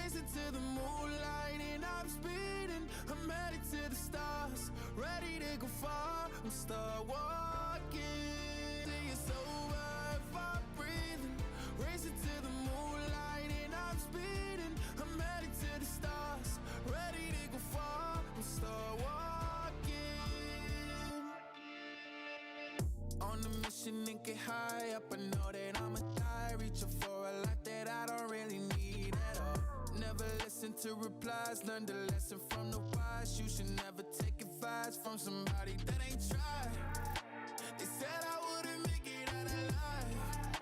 racing to the moonlight and I'm speeding. I'm headed to the stars, ready to go far. I'm start walking. It's over if I'm breathing. Racing to the moonlight and I'm speeding. I'm headed to the stars, ready to go far. I'm start walking. On a mission and get high up. I know that I'ma die, reaching for a life that I don't really need at all. Never listen to replies, learn the lesson from the wise. You should never take advice from somebody that ain't tried. They said I wouldn't make it out alive.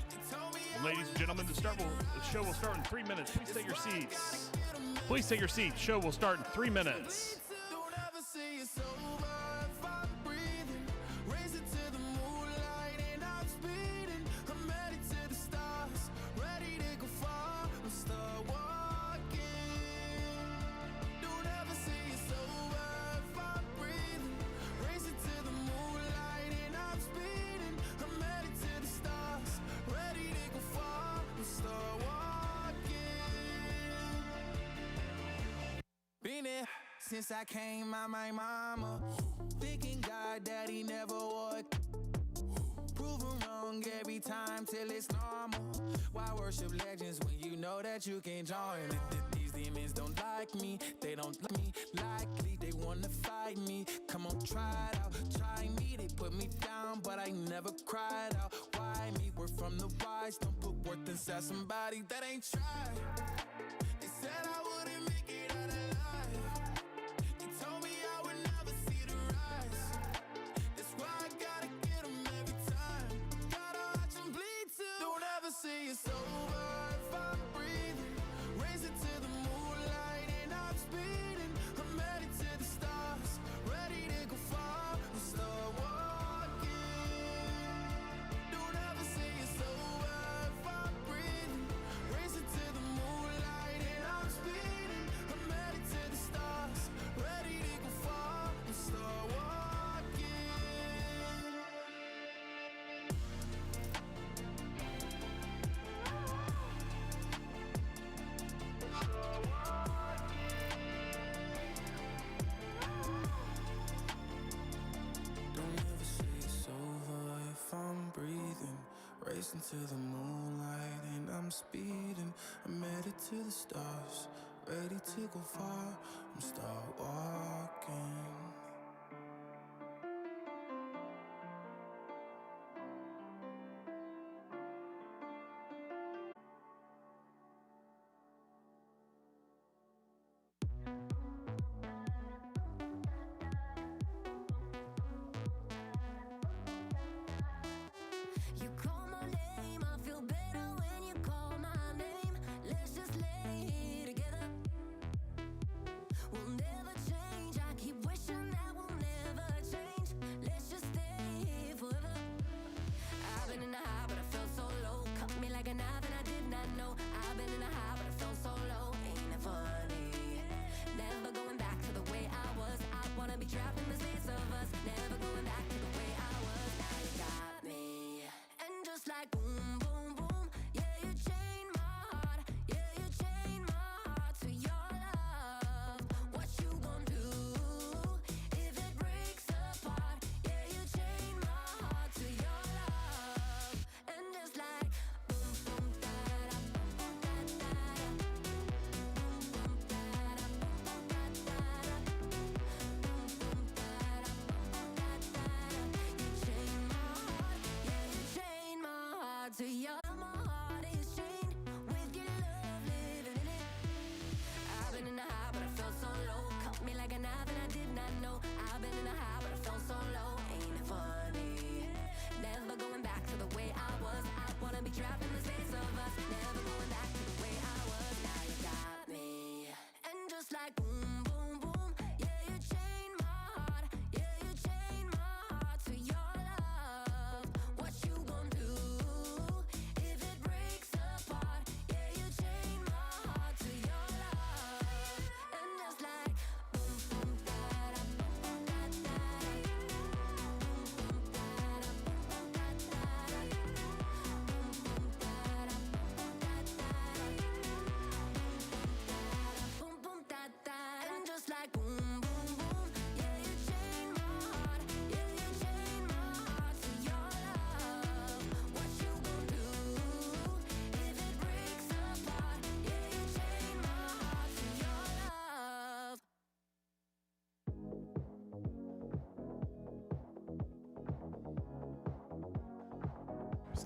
They told me Ladies and gentlemen, the show will start in 3 minutes. Please take your seats. Please take your seats. Show will start in 3 minutes. Don't ever say it's over if I'm breathing. Racing to the moonlight and I'm speeding. I'm headed to the stars, ready to go far. I'm start walking. Don't ever say it's over if I'm breathing. Racing to the moonlight and I'm speeding. I'm headed to the stars, ready to go far. I'm start walking. Been there since I came out my mama. Thinking God that he never would. Proven wrong every time till it's normal. Why worship legends when you know that you can join? These demons don't like me, they don't like me. Likely they wanna fight me. Come on, try it out, try me. They put me down, but I never cried out. Why me? We're from the wise. Don't put worth inside somebody that ain't tried. They said I wouldn't make it out alive. They told me I would never see the rise. That's why I gotta get them every time. Gotta watch them bleed too. Don't ever say it's over if I'm breathing. Racing to the moonlight and I'm speeding. I'm headed to the stars, ready to go far. I'm start walking. Don't ever say it's over if I'm breathing. Racing to the moonlight and I'm speeding. I'm headed to the stars, ready to go far. I'm start walking. Don't ever say it's over if I'm breathing. Racing to the moonlight and I'm speeding. I'm headed to the stars, ready to go far. I'm start walking. You call my name, I feel better when you call my name. Let's just lay together. We'll never change. I keep wishing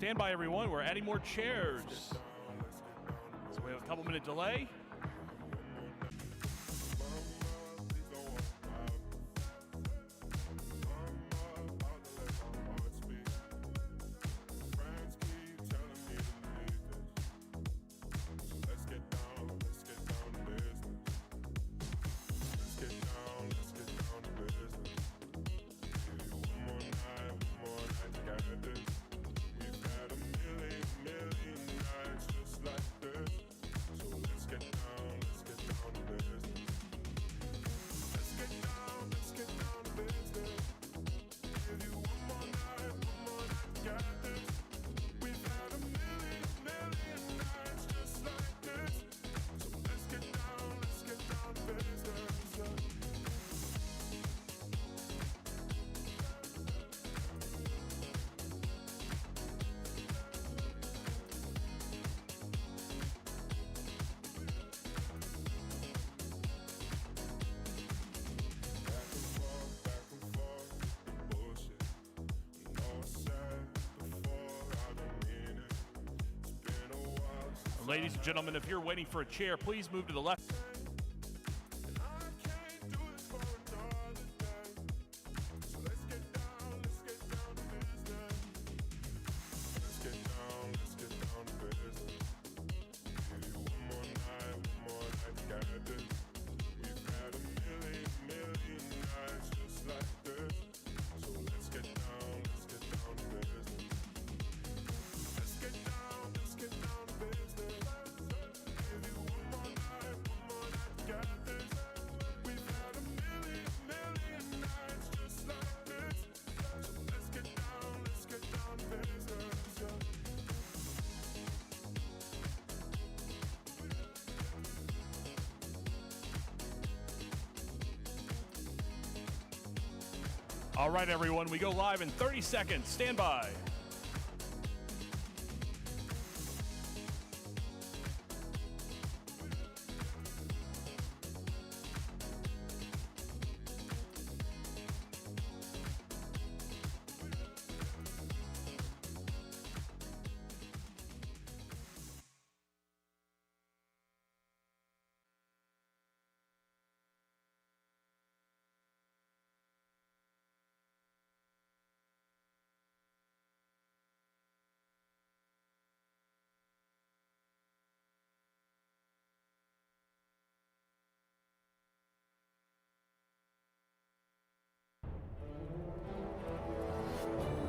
Stand by, everyone. We're adding more chairs. So we have a couple-minute delay. Ladies and gentlemen, if you're waiting for a chair, please move to the left. All right, everyone, we go live in 30 seconds. Stand by.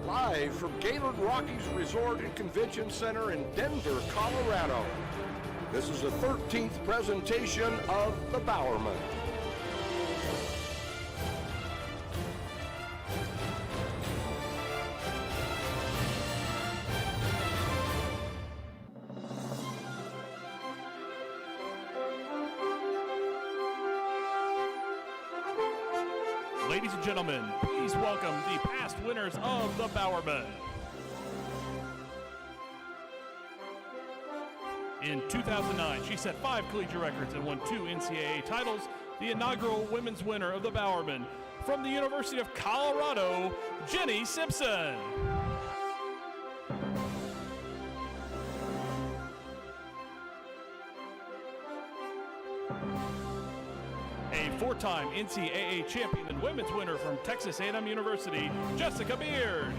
Live from Gaylord Rockies Resort and Convention Center in Denver, Colorado. This is the 13th presentation of the Bowerman. Ladies and gentlemen, please welcome the past winners of the Bowerman. In 2009, she set 5 collegiate records and won 2 NCAA titles. The inaugural women's winner of the Bowerman from the University of Colorado, Jenny Simpson. A 4-time NCAA champion and women's winner from Texas A&M University, Jessica Beard.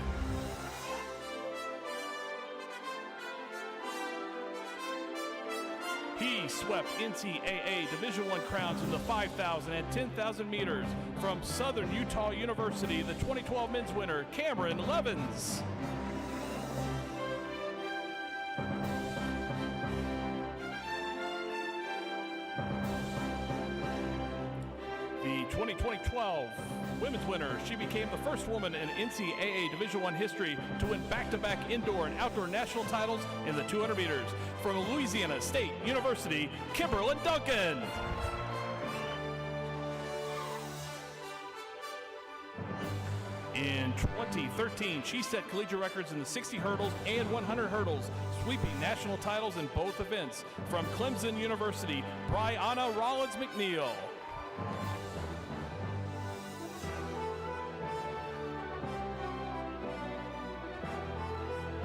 He swept NCAA Division I crowns in the 5,000 and 10,000 meters from Southern Utah University, the 2012 men's winner, Cameron Levins. The 2012 women's winner, she became the first woman in NCAA Division I history to win back-to-back indoor and outdoor national titles in the 200 meters from Louisiana State University, Kimberlyn Duncan. In 2013, she set collegiate records in the 60 hurdles and 100 hurdles, sweeping national titles in both events from Clemson University, Brianna Rollins McNeil.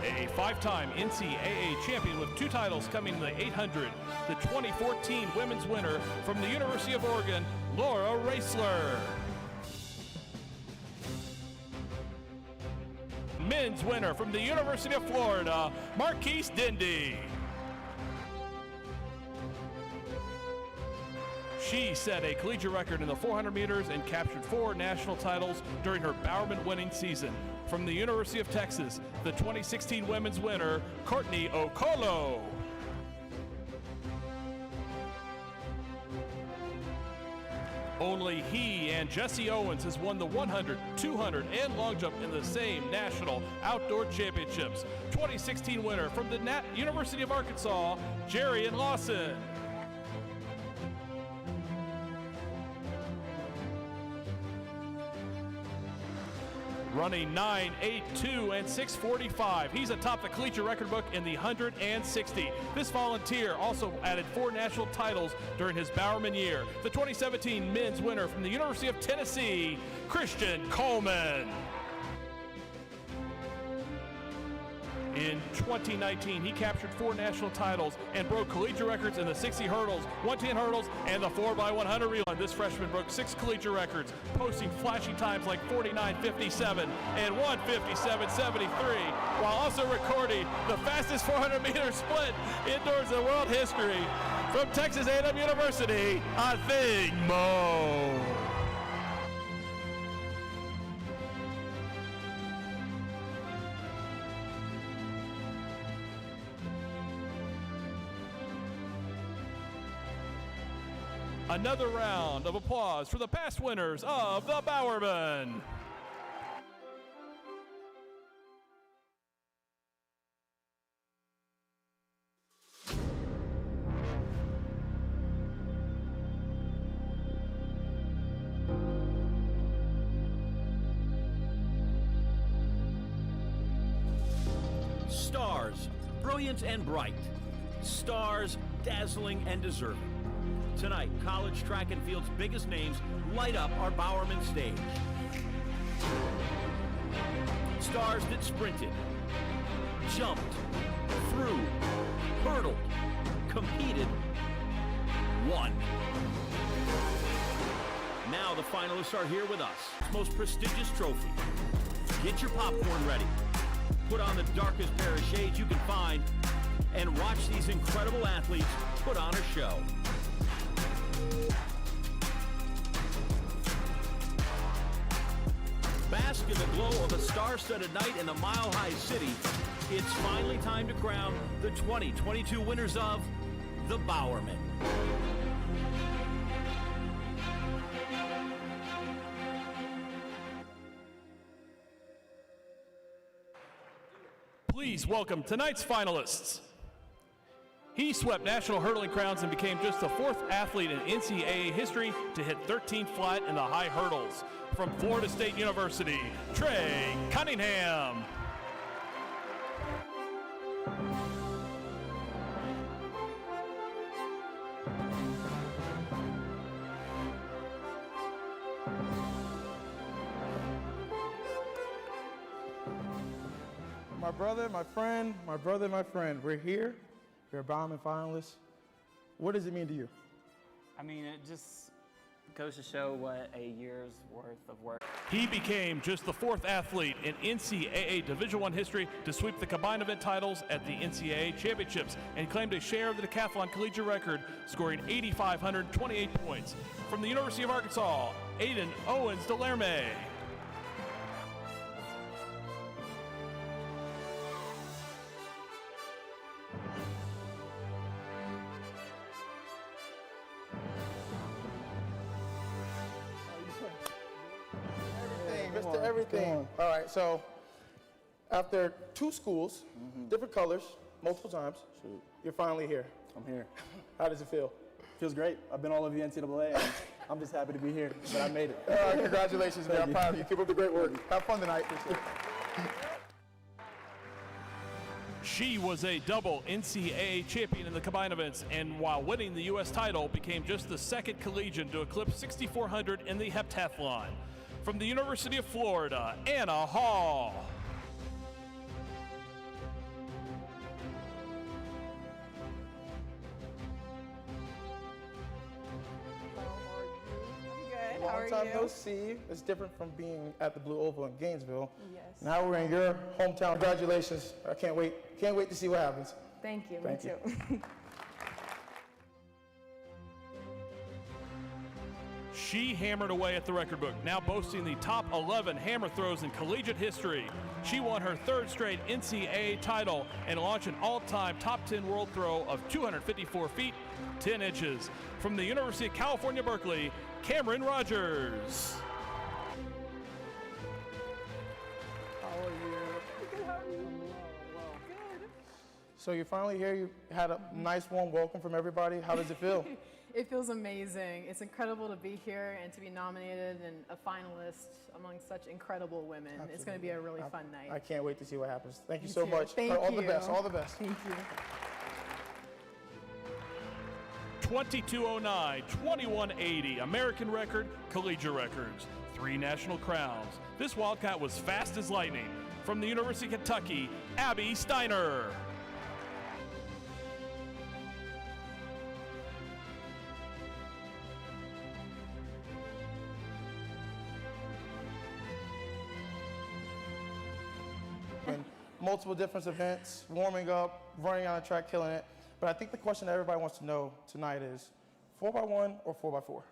A five-time NCAA champion with 2 titles coming in the 800. The 2014 women's winner from the University of Oregon, Laura Raisler. Men's winner from the University of Florida, Marquise Dindy. She set a collegiate record in the 400 meters and captured 4 national titles during her Bowerman winning season. From the University of Texas, the 2016 women's winner, Courtney Okolo. Only he and Jesse Owens has won the 100, 200, and long jump in the same national outdoor championships. 2016 winner from the University of Arkansas, Jerian Lawson. Running 9.82 and 6.45. He's atop the collegiate record book in the 100 and 60. This volunteer also added 4 national titles during his Bowerman year. The 2017 men's winner from the University of Tennessee, Christian Coleman. In 2019, he captured 4 national titles and broke collegiate records in the 60 hurdles, 110 hurdles, and the 4x100 relay. This freshman broke 6 collegiate records, posting flashy times like 49.57 and 157.73, while also recording the fastest 400-meter split indoors in world history. From Texas A&M University, I think Mo. Another round of applause for the past winners of the Bowerman. Stars, brilliant and bright. Stars, dazzling and deserving. Tonight, college track and field's biggest names light up our Bowerman stage. Stars that sprinted, jumped, threw, hurdled, competed, won. Now the finalists are here with us. Most prestigious trophy. Get your popcorn ready. Put on the darkest pair of shades you can find and watch these incredible athletes put on a show. Bask in the glow of a star-studded night in the Mile High City. It's finally time to crown the 2022 winners of the Bowerman. Please welcome tonight's finalists. He swept national hurdling crowns and became just the 4th athlete in NCAA history to hit 13 flat in the high hurdles. From Florida State University, Trey Cunningham. My brother, my friend, we're here. We're Bowerman finalists. What does it mean to you? I mean, it just goes to show what a year's worth of work. He became just the 4th athlete in NCAA Division I history to sweep the combined event titles at the NCAA Championships and claimed a share of the decathlon collegiate record, scoring 8,528 points. From the University of Arkansas, Aiden Owens Delerme. Mr. Everything. All right, so after 2 schools, different colors, multiple times, you're finally here. I'm here. How does it feel? Feels great. I've been all over the NCAA, and I'm just happy to be here, but I made it. All right, congratulations, man. I'm proud of you. Keep up the great work. Have fun tonight. She was a double NCAA champion in the combined events, and while winning the U.S. title, became just the 2nd collegian to eclipse 6,400 in the heptathlon. From the University of Florida, Anna Hall. are Long time you? no see. It's different from being at the Blue Oval in Gainesville. Yes. Now we're in your hometown. Congratulations. I can't wait to see what happens. Thank you. Thank Me you. too. She hammered away at the record book, now boasting the top 11 hammer throws in collegiate history. She won her third straight NCAA title and launched an all-time top 10 world throw of 254 feet, 10 inches. From the University of California, Berkeley, Cameron Rogers. How are you? Good, how are you? Good. So you're finally here. You had a nice warm welcome from everybody. How does it feel? It feels amazing. It's incredible to be here and to be nominated and a finalist among such incredible women. It's going to be a really fun night. I can't wait to see what happens. Thank you Me so too. much. Thank all you. the best. All the best. Thank you. 2209, 2180, American record, collegiate records, 3 national crowns. This Wildcat was fast as lightning. From the University of Kentucky, Abby Steiner. In multiple different events, warming up, running on the track, killing it. But I think the question that everybody wants to know tonight is 4x1 or 4x4?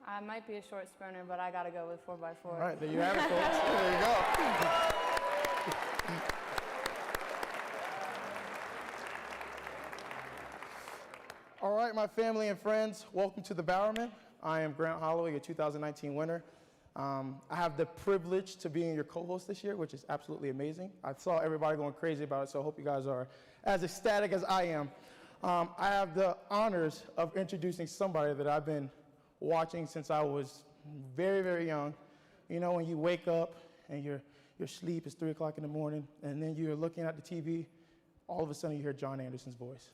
I might be a short sprinter, but I got to go with 4x4. All right, there you have it, folks. There you go. All right, my family and friends, welcome to the Bowerman. I am Grant Holloway, your 2019 winner. I have the privilege to being your co-host this year, which is absolutely amazing. I saw everybody going crazy about it, so I hope you guys are as ecstatic as I am. I have the honors of introducing somebody that I've been watching since I was very, very young. You know, when you wake up and your sleep is 3 o'clock in the morning, and then you're looking at the TV, all of a sudden you hear John Anderson's voice.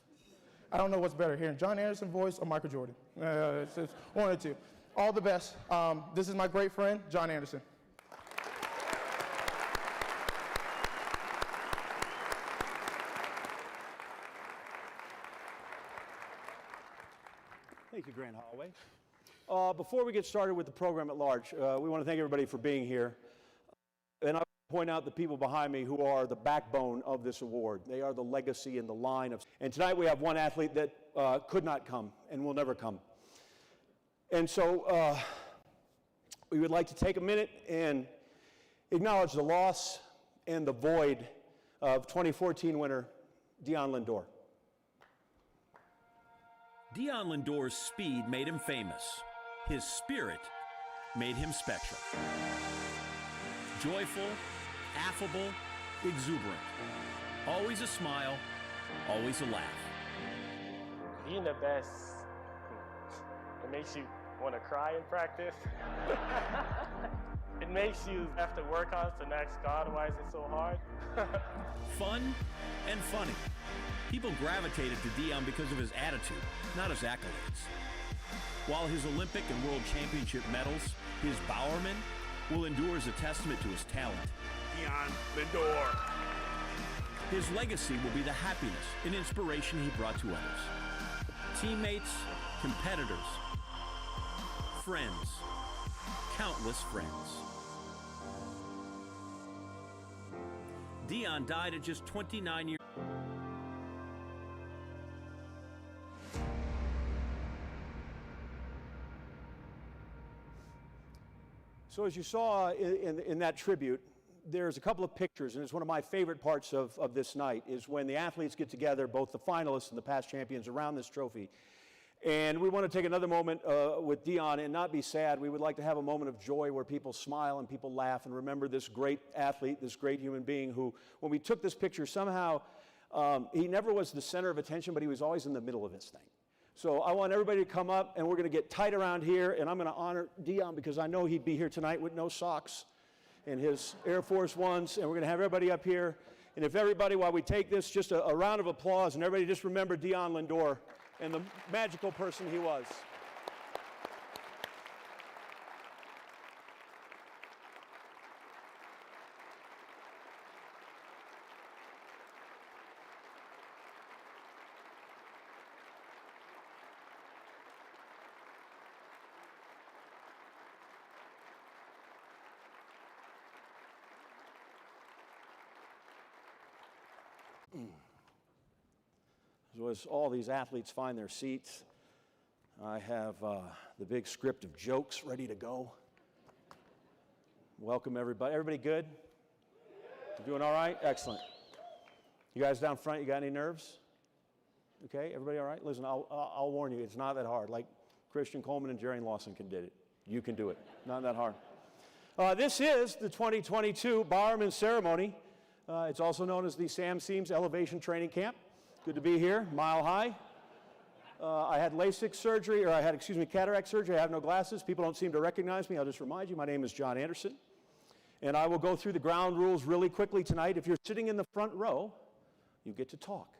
I don't know what's better, hearing John Anderson's voice or Michael Jordan. It's one or two. All the best. This is my great friend, John Anderson. Thank you, Grant Holloway. Before we get started with the program at large, we want to thank everybody for being here. And I point out the people behind me who are the backbone of this award. They are the legacy and the line of. And tonight we have one athlete that could not come and will never come. And so we would like to take a minute and acknowledge the loss and the void of 2014 winner Dion Lindor. Dion Lindor's speed made him famous. His spirit made him special. Joyful, affable, exuberant. Always a smile, always a laugh. Being the best, it makes you want to cry in practice. It makes you have to work on it to next God. Why is it so hard? Fun and funny. People gravitated to Dion because of his attitude, not his accolades. While his Olympic and World Championship medals, his Bowerman will endure as a testament to his talent. Dion Lindor. His legacy will be the happiness and inspiration he brought to others. Teammates, competitors, friends, countless friends. Dion died at just 29 years. So as you saw in that tribute, there's a couple of pictures, and it's one of my favorite parts of this night, is when the athletes get together, both the finalists and the past champions, around this trophy. And we want to take another moment with Dion and not be sad. We would like to have a moment of joy where people smile and people laugh and remember this great athlete, this great human being who, when we took this picture, somehow he never was the center of attention, but he was always in the middle of this thing. So I want everybody to come up, and we're going to get tight around here, and I'm going to honor Dion because I know he'd be here tonight with no socks and his Air Force Ones, and we're going to have everybody up here. And if everybody, while we take this, just a round of applause, and everybody just remember Dion Lindor and the magical person he was. So as all these athletes find their seats, I have the big script of jokes ready to go. Welcome everybody. Everybody good? You doing all right? Excellent. You guys down front, you got any nerves? Okay, everybody all right? Listen, I'll warn you, it's not that hard. Like Christian Coleman and Jerry Lawson did it. You can do it. Not that hard. This is the 2022 Bowerman Ceremony. It's also known as the Sam Seams Elevation Training Camp. Good to be here, Mile High. I had LASIK surgery, or I had, cataract surgery. I have no glasses. People don't seem to recognize me. I'll just remind you, my name is John Anderson. And I will go through the ground rules really quickly tonight. If you're sitting in the front row, you get to talk.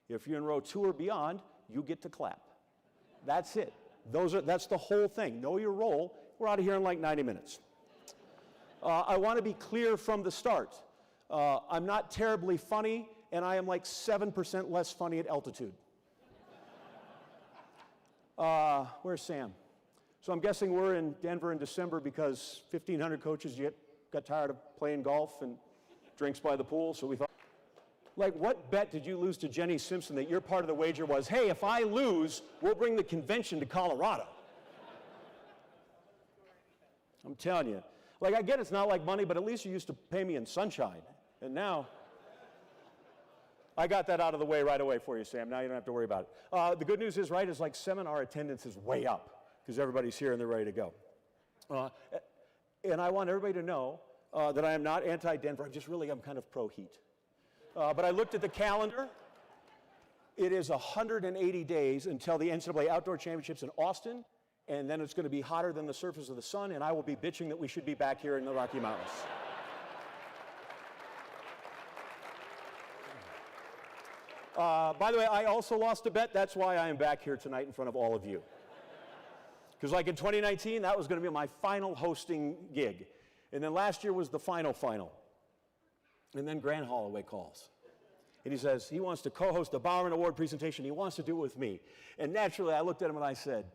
If you're in row 2 or beyond, you get to clap. That's it. That's the whole thing. Know your role. We're out of here in like 90 minutes. I want to be clear from the start. I'm not terribly funny, and I am like 7% less funny at altitude. Where's Sam? So I'm guessing we're in Denver in December because 1,500 coaches got tired of playing golf and drinks by the pool, so we thought, like, what bet did you lose to Jenny Simpson that your part of the wager was, hey, if I lose, we'll bring the convention to Colorado? I'm telling you. Like, I get it's not like money, but at least you used to pay me in sunshine. And now, I got that out of the way right away for you, Sam. Now you don't have to worry about it. The good news is, right, is like seminar attendance is way up because everybody's here and they're ready to go. And I want everybody to know that I am not anti-Denver. I'm kind of pro-heat. But I looked at the calendar. It is 180 days until the NCAA Outdoor Championships in Austin, and then it's going to be hotter than the surface of the sun, and I will be bitching that we should be back here in the Rocky Mountains. By the way, I also lost a bet. That's why I am back here tonight in front of all of you. Because like in 2019, that was going to be my final hosting gig. And then last year was the final. And then Grant Holloway calls. And he says he wants to co-host the Bowerman Award presentation. He wants to do it with me. And naturally, I looked at him and I said,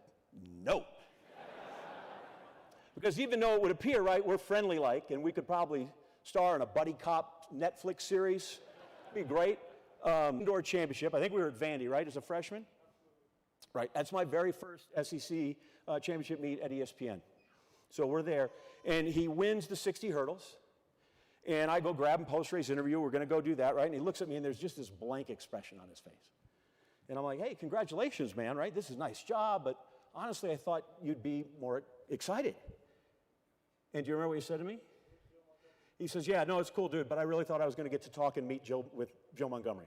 no. Because even though it would appear, right, we're friendly-like, and we could probably star in a buddy cop Netflix series. It'd be great. Indoor championship. I think we were at Vandy, right, as a freshman? Right. That's my very first SEC championship meet at ESPN. So we're there. And he wins the 60 hurdles. And I go grab him post-race interview. We're going to go do that, right? And he looks at me, and there's just this blank expression on his face. And I'm like, hey, congratulations, man, right? This is a nice job, but honestly, I thought you'd be more excited. And do you remember what he said to me? He says, yeah, no, it's cool, dude, but I really thought I was going to get to talk and meet with Joe Montgomery.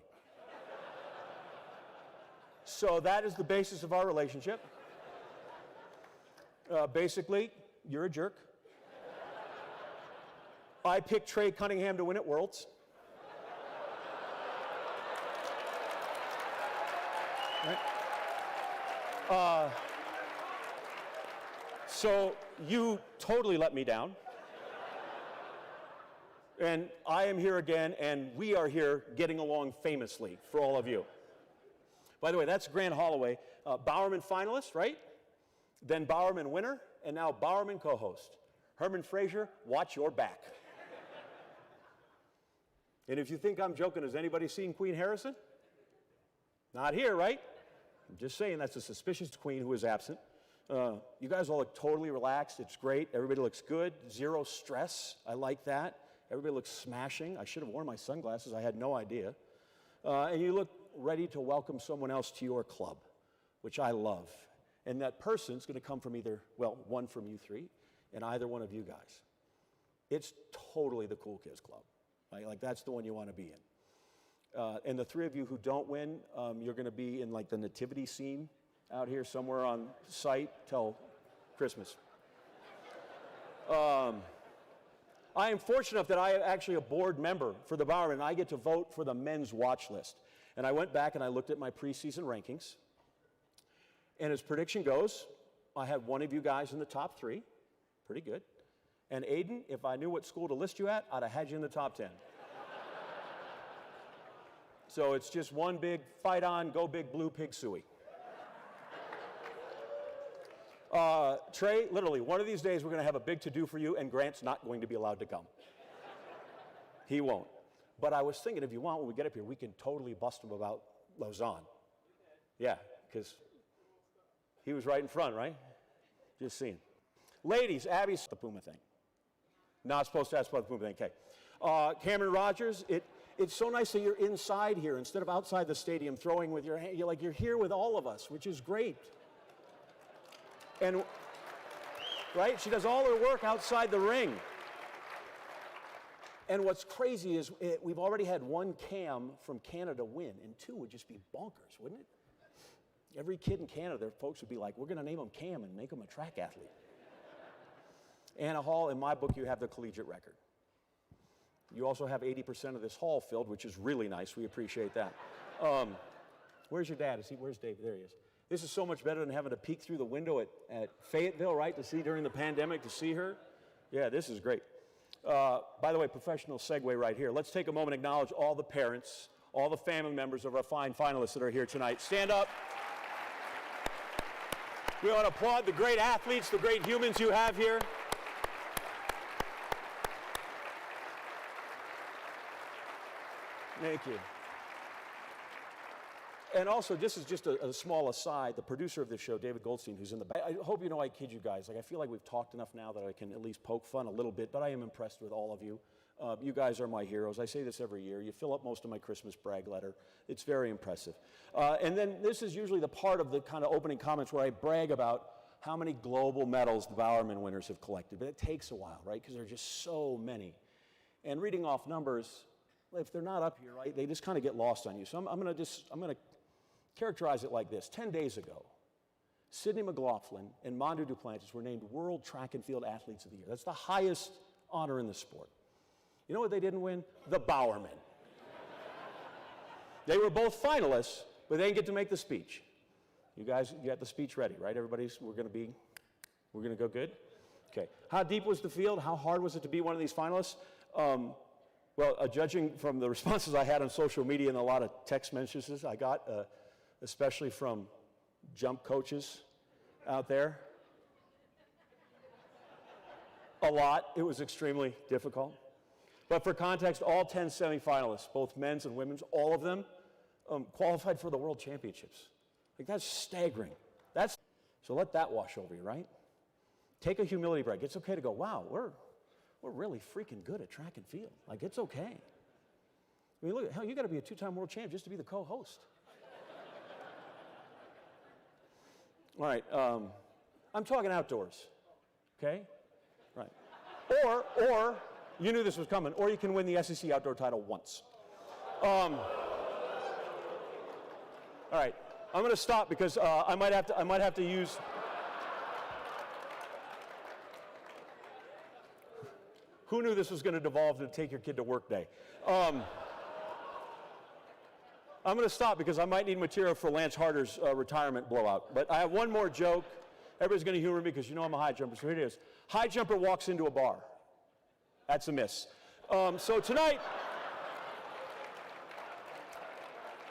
So that is the basis of our relationship. Basically, you're a jerk. I picked Trey Cunningham to win at Worlds. Right? So you totally let me down. And I am here again, and we are here getting along famously for all of you. By the way, that's Grant Holloway, Bowerman finalist, right? Then Bowerman winner, and now Bowerman co-host. Herman Frazier, watch your back. And if you think I'm joking, has anybody seen Queen Harrison? Not here, right? I'm just saying that's a suspicious queen who is absent. You guys all look totally relaxed. It's great. Everybody looks good. Zero stress. I like that. Everybody looks smashing. I should have worn my sunglasses. I had no idea. And you look ready to welcome someone else to your club, which I love. And that person's going to come from either, well, one from you three, and either one of you guys. It's totally the Cool Kids Club. Right? Like, that's the one you want to be in. And the three of you who don't win, you're going to be in, like, the nativity scene out here somewhere on site till Christmas. I am fortunate enough that I am actually a board member for the Bowerman, and I get to vote for the men's watch list. And I went back and I looked at my preseason rankings. And as prediction goes, I had one of you guys in the top 3. Pretty good. And Aiden, if I knew what school to list you at, I'd have had you in the top 10. So it's just one big fight on, go big blue pig suey. Trey, literally, one of these days we're going to have a big to-do for you, and Grant's not going to be allowed to come. He won't. But I was thinking, if you want, when we get up here, we can totally bust him about Lausanne. Yeah, because he was right in front, right? Just seeing. Ladies, Abby's the Puma thing. Not supposed to ask about the Puma thing, okay. Cameron Rogers, it's so nice that you're inside here instead of outside the stadium throwing with your hand. You're here with all of us, which is great. And, right, she does all her work outside the ring. And what's crazy is we've already had one Cam from Canada win, and 2 would just be bonkers, wouldn't it? Every kid in Canada, their folks would be like, we're going to name him Cam and make him a track athlete. Anna Hall, in my book, you have the collegiate record. You also have 80% of this hall filled, which is really nice. We appreciate that. Where's your dad? Where's David? There he is. This is so much better than having to peek through the window at Fayetteville, right, to see during the pandemic, to see her. Yeah, this is great. By the way, professional segue right here. Let's take a moment and acknowledge all the parents, all the family members of our fine finalists that are here tonight. Stand up. We want to applaud the great athletes, the great humans you have here. Thank you. And also, this is just a small aside, the producer of this show, David Goldstein, who's in the back. I hope you know I kid you guys. Like, I feel like we've talked enough now that I can at least poke fun a little bit, but I am impressed with all of you. You guys are my heroes. I say this every year. You fill up most of my Christmas brag letter. It's very impressive. And then this is usually the part of the kind of opening comments where I brag about how many global medals the Bowerman winners have collected. But it takes a while, right? Because there are just so many. And reading off numbers, if they're not up here, right, they just kind of get lost on you. So I'm going to characterize it like this. 10 days ago, Sydney McLaughlin and Mondo Duplantis were named World Track and Field Athletes of the Year. That's the highest honor in the sport. You know what they didn't win? The Bowerman. They were both finalists, but they didn't get to make the speech. You guys, you got the speech ready, right? We're going to go good? Okay. How deep was the field? How hard was it to be one of these finalists? Well, judging from the responses I had on social media and a lot of text messages I got, especially from jump coaches out there, a lot. It was extremely difficult. But for context, all 10 semifinalists, both men's and women's, all of them qualified for the World Championships. Like, that's staggering. So let that wash over you, right? Take a humility break. It's okay to go, wow, we're really freaking good at track and field. Like, it's okay. I mean, look, hell, you got to be a 2-time world champ just to be the co-host. All right, I'm talking outdoors, okay? Right. Or, you knew this was coming, or you can win the SEC outdoor title once. All right, I'm going to stop because I might have to use. Who knew this was going to devolve to take your kid to work day? I'm going to stop because I might need material for Lance Harder's retirement blowout. But I have one more joke. Everybody's going to humor me because you know I'm a high jumper, so here it is. High jumper walks into a bar. That's a miss. So tonight,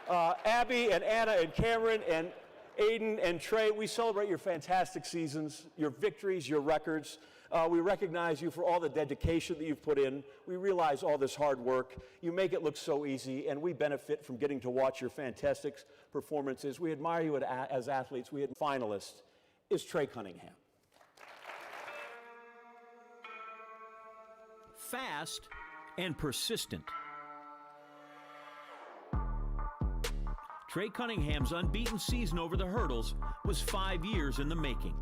Abby and Anna and Cameron and Aiden and Trey, we celebrate your fantastic seasons, your victories, your records. We recognize you for all the dedication that you've put in. We realize all this hard work. You make it look so easy, and we benefit from getting to watch your fantastic performances. We admire you as athletes. We had finalist is Trey Cunningham. Fast and persistent. Trey Cunningham's unbeaten season over the hurdles was 5 years in the making.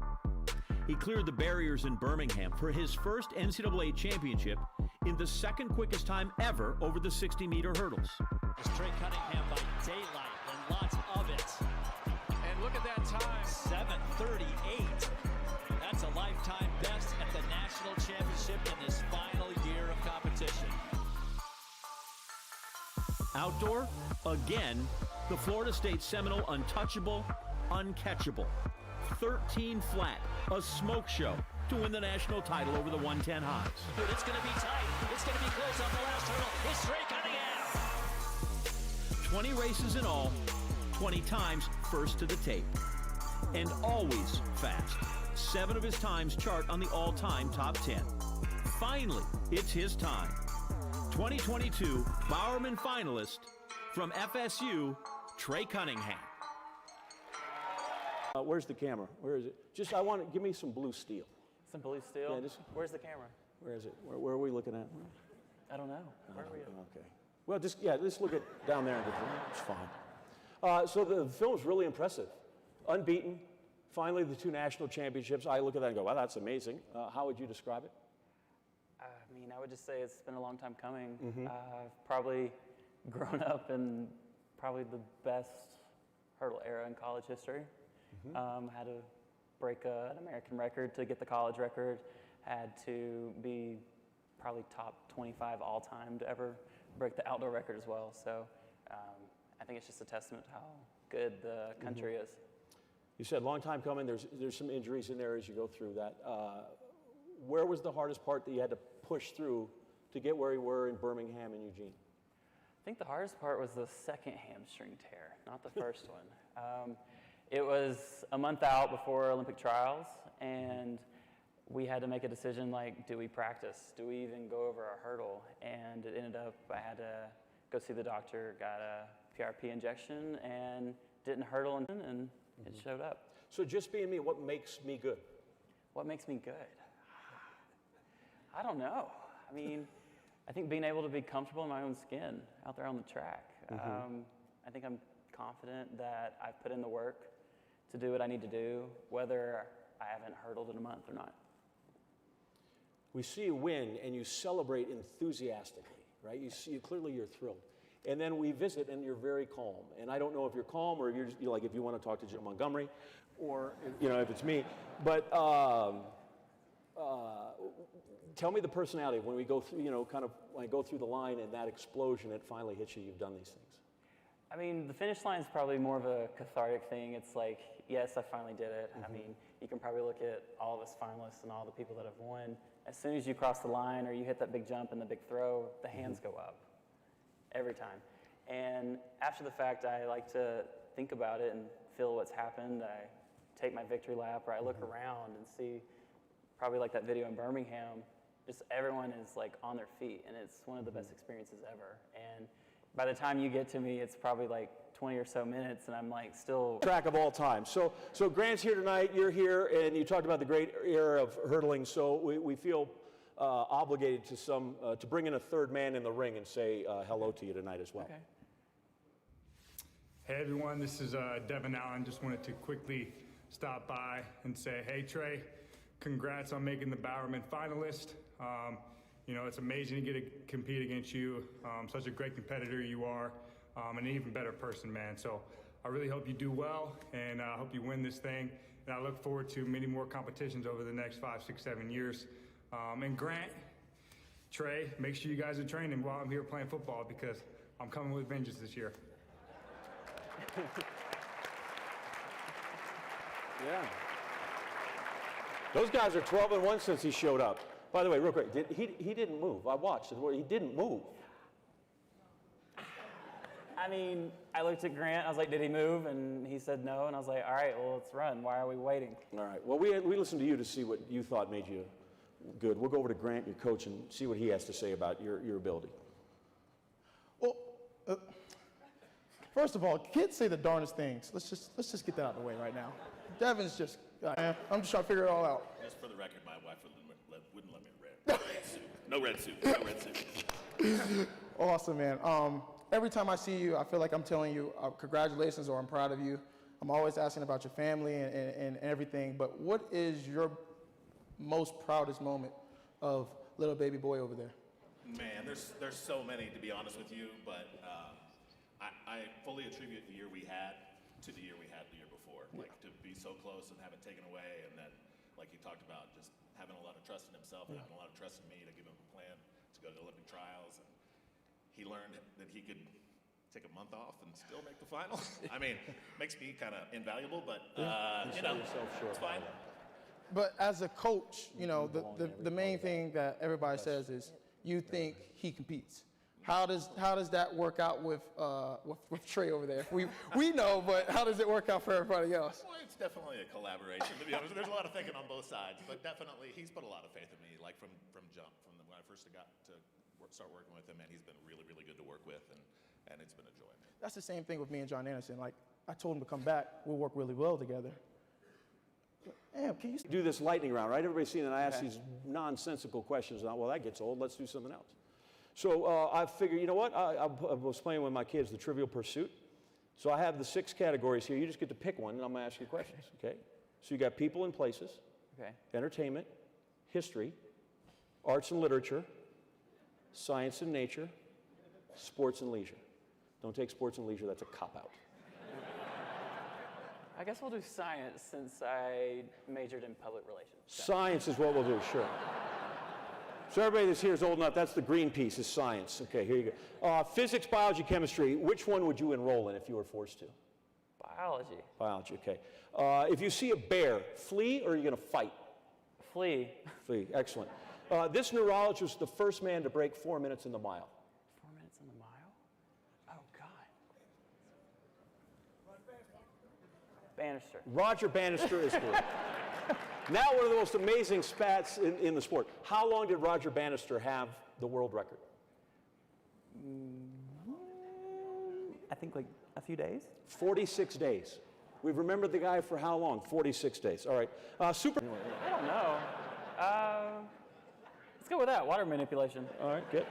He cleared the barriers in Birmingham for his first NCAA championship in the second quickest time ever over the 60-meter hurdles. It's Trey Cunningham by daylight and lots of it. And look at that time. 7:38. That's a lifetime best at the national championship in this final year of competition. Outdoor, again, the Florida State Seminole untouchable, uncatchable. 13 flat, a smoke show to win the national title over the 110 highs. It's going to be tight. It's going to be close on the last hurdle. It's Trey Cunningham. 20 races in all, 20 times first to the tape. And always fast. 7 of his times chart on the all-time top 10. Finally, it's his time. 2022 Bowerman finalist from FSU, Trey Cunningham. Where's the camera? Where is it? Give me some blue steel. Some blue steel? Yeah, Where's the camera? Where is it? Where are we looking at? I don't know. Where are we? Okay. Well, just look at down there. It's fine. So the film's really impressive. Unbeaten. Finally, the 2 national championships. I look at that and go, wow, that's amazing. How would you describe it? I mean, I would just say it's been a long time coming. I've probably grown up in probably the best hurdle era in college history. Had to break an American record to get the college record. Had to be probably top 25 all time to ever break the outdoor record as well. So I think it's just a testament to how good the country is. You said long time coming. There's some injuries in there as you go through that. Where was the hardest part that you had to push through to get where you were in Birmingham and Eugene? I think the hardest part was the second hamstring tear, not the first one. It was a month out before Olympic trials, and we had to make a decision like, do we practice? Do we even go over a hurdle? And it ended up I had to go see the doctor, got a PRP injection, and didn't hurdle, and it showed up. So just being me, what makes me good? What makes me good? I don't know. I mean, I think being able to be comfortable in my own skin out there on the track. I think I'm confident that I've put in the work to do what I need to do, whether I haven't hurdled in a month or not. We see you win and you celebrate enthusiastically, right? Clearly you're thrilled. And then we visit and you're very calm. And I don't know if you're calm or if you're like if you want to talk to Jim Montgomery or if it's me. But tell me the personality when we go through, when I go through the line and that explosion that finally hits you, you've done these things. I mean, the finish line is probably more of a cathartic thing. It's like, yes, I finally did it. I mean, you can probably look at all of us finalists and all the people that have won. As soon as you cross the line or you hit that big jump and the big throw, the hands go up every time. And after the fact, I like to think about it and feel what's happened. I take my victory lap or I look around and see probably like that video in Birmingham, just everyone is like on their feet and it's one of the best experiences ever. And by the time you get to me, it's probably like 20 or so minutes and I'm like still track of all time. So Grant's here tonight, you're here, and you talked about the great era of hurdling, so we feel obligated to bring in a third man in the ring and say hello to you tonight as well. Okay. Hey everyone, this is Devin Allen. Just wanted to quickly stop by and say, hey Trey, congrats on making the Bowerman finalist. It's amazing to get to compete against you. Such a great competitor you are, and an even better person, man. So I really hope you do well, and I hope you win this thing. And I look forward to many more competitions over the next 5, 6, 7 years. And Grant, Trey, make sure you guys are training while I'm here playing football because I'm coming with vengeance this year. Yeah. Those guys are 12-1 since he showed up. By the way, real quick, he didn't move. I watched it. He didn't move. I mean, I looked at Grant, I was like, did he move? And he said no, and I was like, all right, well, let's run. Why are we waiting? All right. Well, we listened to you to see what you thought made you good. We'll go over to Grant, your coach, and see what he has to say about your ability. Well, first of all, kids say the darndest things. Let's just get that out of the way right now. Devin's just, I'm just trying to figure it all out. Just for the record, my wife wouldn't let me wear red suit. No red suit. No red suit. Awesome, man. Every time I see you, I feel like I'm telling you congratulations or I'm proud of you. I'm always asking about your family and everything, but what is your most proudest moment of little baby boy over there? Man, there's so many, to be honest with you, but I fully attribute the year we had to the year we had the year before. Like, to be so close and have it taken away, and then, like he talked about, just having a lot of trust in himself and having a lot of trust in me to give him a plan to go to the Olympic trials. And he learned that he could take a month off and still make the final. I mean, makes me kind of invaluable, but it's fine. But as a coach, the main thing that everybody says is you think he competes. How does that work out with Trey over there? We know, but how does it work out for everybody else? Well, it's definitely a collaboration, to be honest. There's a lot of thinking on both sides, but definitely he's put a lot of faith in me, like from jump, when I first got to start working with him, and he's been really, really good to work with, and it's been a joy. That's the same thing with me and John Anderson. Like, I told him to come back. We'll work really well together. Damn, can you do this lightning round, right? Everybody's seen that I ask these nonsensical questions. Well, that gets old. Let's do something else. So I figured, you know what? I was playing with my kids the Trivial Pursuit. So I have the 6 categories here. You just get to pick one, and I'm going to ask you questions, okay? So you got people and places, entertainment, history, arts and literature, science and nature, sports and leisure. Don't take sports and leisure. That's a cop-out. I guess we'll do science since I majored in public relations. Science is what we'll do, sure. So everybody that's here is old enough. That's the green piece is science. Okay, here you go. Physics, biology, chemistry. Which one would you enroll in if you were forced to? Biology. Biology, okay. If you see a bear, flee or are you going to fight? Flee. Flee, excellent. This neurologist was the first man to break 4 minutes in the mile. 4 minutes in the mile? Oh, God. Bannister. Roger Bannister is correct. Now one of the most amazing spats in the sport. How long did Roger Bannister have the world record? I think like a few days. 46 days. We've remembered the guy for how long? 46 days. All right. Super. I don't know. Let's go with that. Water manipulation. All right, good.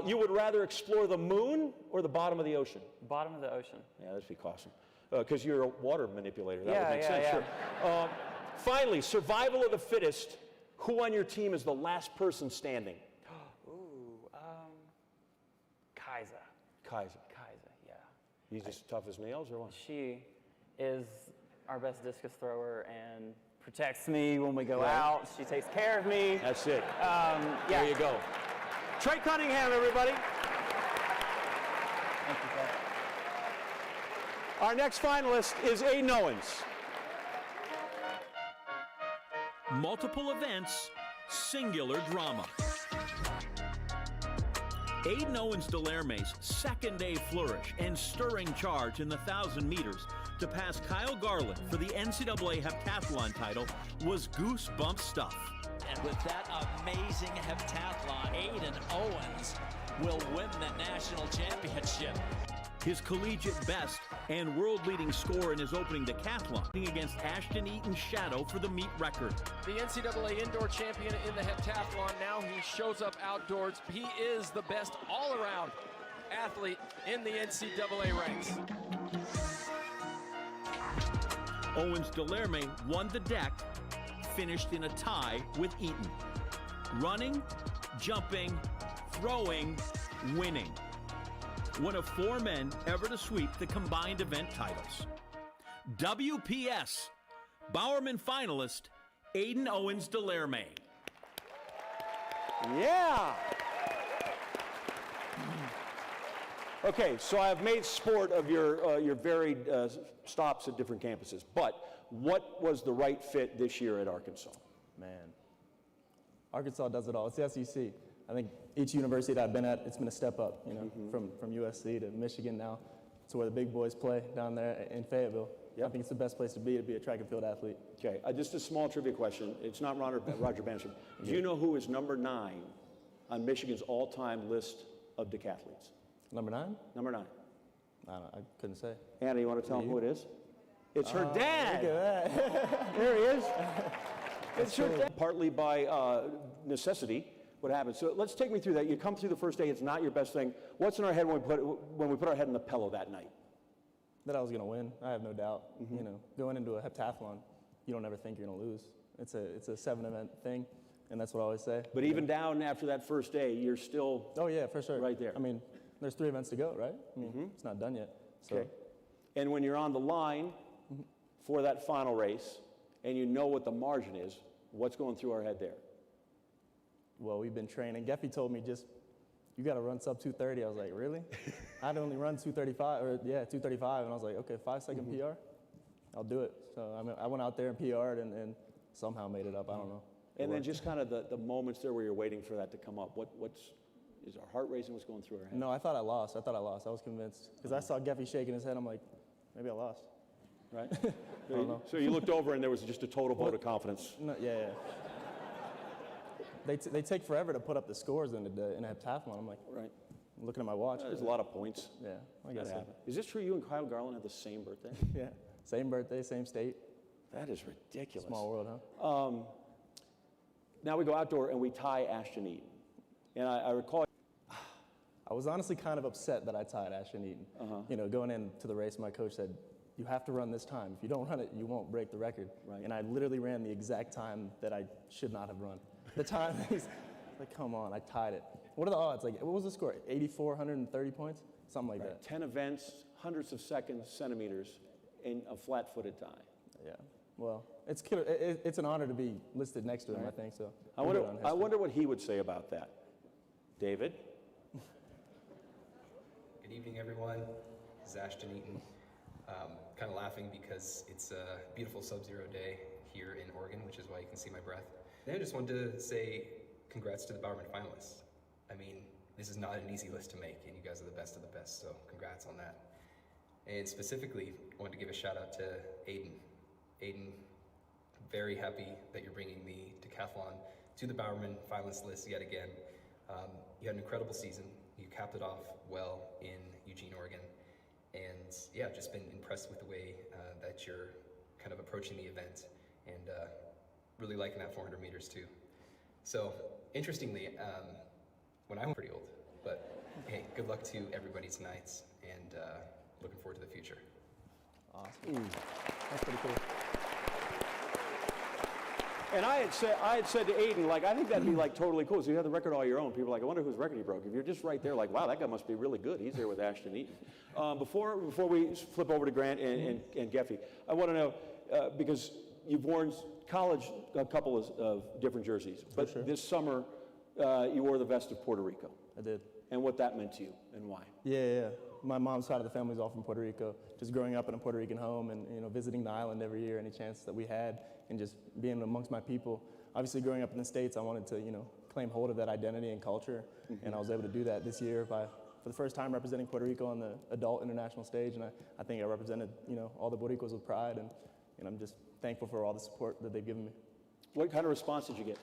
You would rather explore the moon or the bottom of the ocean? Bottom of the ocean. Yeah, that'd be awesome. Because you're a water manipulator. That would make sense. Yeah. Sure. Finally, survival of the fittest. Who on your team is the last person standing? Kaiser. Yeah. He's just tough as nails, or what? She is our best discus thrower and protects me when we go out. She takes care of me. That's it. There you go. Trey Cunningham, everybody. Thank you, Pat. Our next finalist is Aiden Owens. Multiple events, singular drama. Aiden Owens-Delerme's second-day flourish and stirring charge in the 1,000 meters to pass Kyle Garland for the NCAA heptathlon title was goosebump stuff. And with that amazing heptathlon, Aiden Owens will win the national championship. His collegiate best and world-leading score in his opening decathlon against Ashton Eaton's shadow for the meet record. The NCAA indoor champion in the heptathlon. Now he shows up outdoors. He is the best all-around athlete in the NCAA ranks. Owens-Delerme won the deck, finished in a tie with Eaton. Running, jumping, throwing, winning. One of 4 men ever to sweep the combined event titles. WPS, Bowerman finalist, Aiden Owens-Delerme. Yeah. Okay, so I've made sport of your varied stops at different campuses, but what was the right fit this year at Arkansas? Man, Arkansas does it all. It's the SEC. I think each university that I've been at, it's been a step up, you know, from USC to Michigan now to where the big boys play down there in Fayetteville. Yep. I think it's the best place to be a track and field athlete. Okay, just a small trivia question. It's not Roger Bannister. Do you know who is number 9 on Michigan's all-time list of decathletes? Number 9? Number 9. I couldn't say. Anna, you want to tell them who it is? It's her dad. Look at that. There he is. It's her dad. Partly by necessity. What happens? So let's take me through that. You come through the first day, it's not your best thing. What's in our head when we put our head in the pillow that night? That I was going to win. I have no doubt. You know, going into a heptathlon, you don't ever think you're going to lose. It's a 7-event thing, and that's what I always say. But even down after that first day, you're still for sure. Right there. I mean, there's 3 events to go, right? I mean, it's not done yet. So. Okay. And when you're on the line for that final race, and you know what the margin is, what's going through our head there? Well, we've been training. Geffy told me you got to run sub 230. I was like, really? I'd only run 235, and I was like, okay, 5-second PR, I'll do it. So I mean, I went out there and PR'd and somehow made it up. I don't know. And then just kind of the moments there where you're waiting for that to come up. Is our heart racing? What's going through our head? No, I thought I lost. I was convinced because I saw Geffy shaking his head. I'm like, maybe I lost. Right. I don't know. So you looked over and there was just a total vote of confidence. No, yeah. they take forever to put up the scores in a heptathlon. I'm like, right. I'm looking at my watch. There's a lot of points. Yeah, I guess That so. happened. Is this true? You and Kyle Garland have the same birthday? Yeah, same birthday, same state. That is ridiculous. Small world, huh? Now we go outdoor and we tie Ashton Eaton. And I recall. I was honestly kind of upset that I tied Ashton Eaton. You know, going into the race, my coach said, you have to run this time. If you don't run it, you won't break the record. Right. And I literally ran the exact time that I should not have run. The time is like, come on, I tied it. What are the odds? Like, what was the score? 84, 130 points? Something like that. 10 events, hundreds of seconds, centimeters, in a flat-footed tie. Yeah. Well, it's an honor to be listed next to him, I think. So. I wonder what he would say about that. David? Good evening, everyone. This is Ashton Eaton. Kind of laughing because it's a beautiful sub-zero day here in Oregon, which is why you can see my breath. And I just wanted to say congrats to the Bowerman finalists. I mean, this is not an easy list to make, and you guys are the best of the best, so congrats on that. And specifically, I wanted to give a shout out to Aiden. Aiden, very happy that you're bringing the decathlon to the Bowerman finalist list yet again. You had an incredible season. You capped it off well in Eugene, Oregon. And yeah, just been impressed with the way that you're kind of approaching the event, and really liking that 400 meters too. So interestingly, when I was pretty old, but hey, good luck to everybody tonight, and looking forward to the future. Awesome. That's pretty cool. And I had said to Aiden, like, I think that'd be like totally cool. So you have the record all your own. People are like, I wonder whose record he broke. If you're just right there, like, wow, that guy must be really good. He's there with Ashton Eaton. Before we flip over to Grant and Geffy, I want to know, because you've worn college a couple of different jerseys, but this summer you wore the vest of Puerto Rico. I did. And what that meant to you and why? Yeah. My mom's side of the family's all from Puerto Rico. Just growing up in a Puerto Rican home and visiting the island every year, any chance that we had, and just being amongst my people. Obviously, growing up in the States, I wanted to claim hold of that identity and culture, and I was able to do that this year for the first time representing Puerto Rico on the adult international stage, and I think I represented all the Puerto Ricos with pride, and I'm just thankful for all the support that they've given me. What kind of response did you get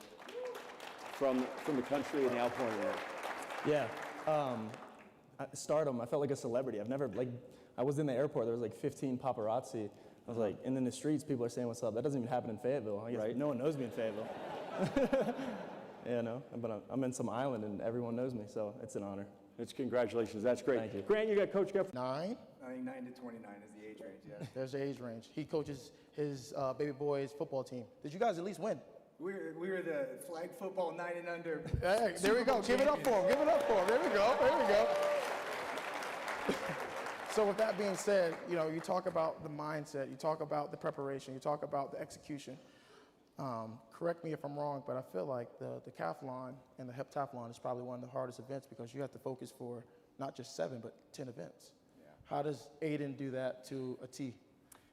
from the country and the outpouring there? Yeah. Stardom. I felt like a celebrity. I was in the airport. There was like 15 paparazzi. I was like, and in the streets, people are saying what's up. That doesn't even happen in Fayetteville. I guess no one knows me in Fayetteville. But I'm in some island and everyone knows me, so it's an honor. It's congratulations. That's great. Thank you. Grant, you got Coach Geff? 9? I think 9 to 29 is the age range, yeah. There's the age range. He coaches his baby boys football team. Did you guys at least win? We were the flag football 9 and under. Hey, there we go. Give it up for him. Give it up for him. There we go. There we go. So with that being said, you talk about the mindset, you talk about the preparation, you talk about the execution. Correct me if I'm wrong, but I feel like the decathlon and the heptathlon is probably one of the hardest events because you have to focus for not just 7, but 10 events. Yeah. How does Aiden do that to a T?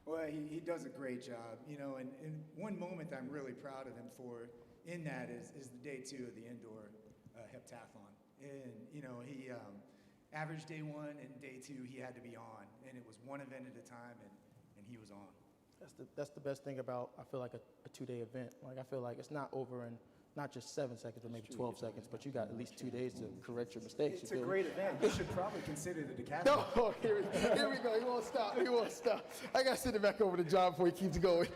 Well, he does a great job, and one moment I'm really proud of him for in that is the day 2 of the indoor heptathlon. And, he average day 1 and day 2 he had to be on, and it was one event at a time, and he was on. That's the best thing about, I feel like, a 2-day event. Like, I feel like it's not over in not just 7 seconds, but maybe 12 seconds, but you got at least 2 days to correct your mistakes. It's a great event. You should probably consider the decathlon. No, here we go. He won't stop. He won't stop. I got to send it back over to John before he keeps going.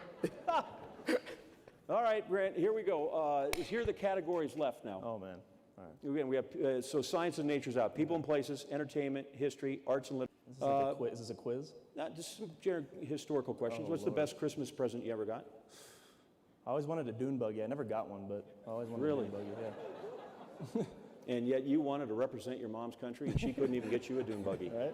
All right, Grant, here we go. Here are the categories left now. Oh, man. All right. Again, we have, so science and nature's out. People and places, entertainment, history, arts and literature. Is this a quiz? Just some general historical questions. What's the best Christmas present you ever got? I always wanted a dune buggy. I never got one, but I always wanted a dune buggy, yeah. And yet you wanted to represent your mom's country, and she couldn't even get you a dune buggy. Right.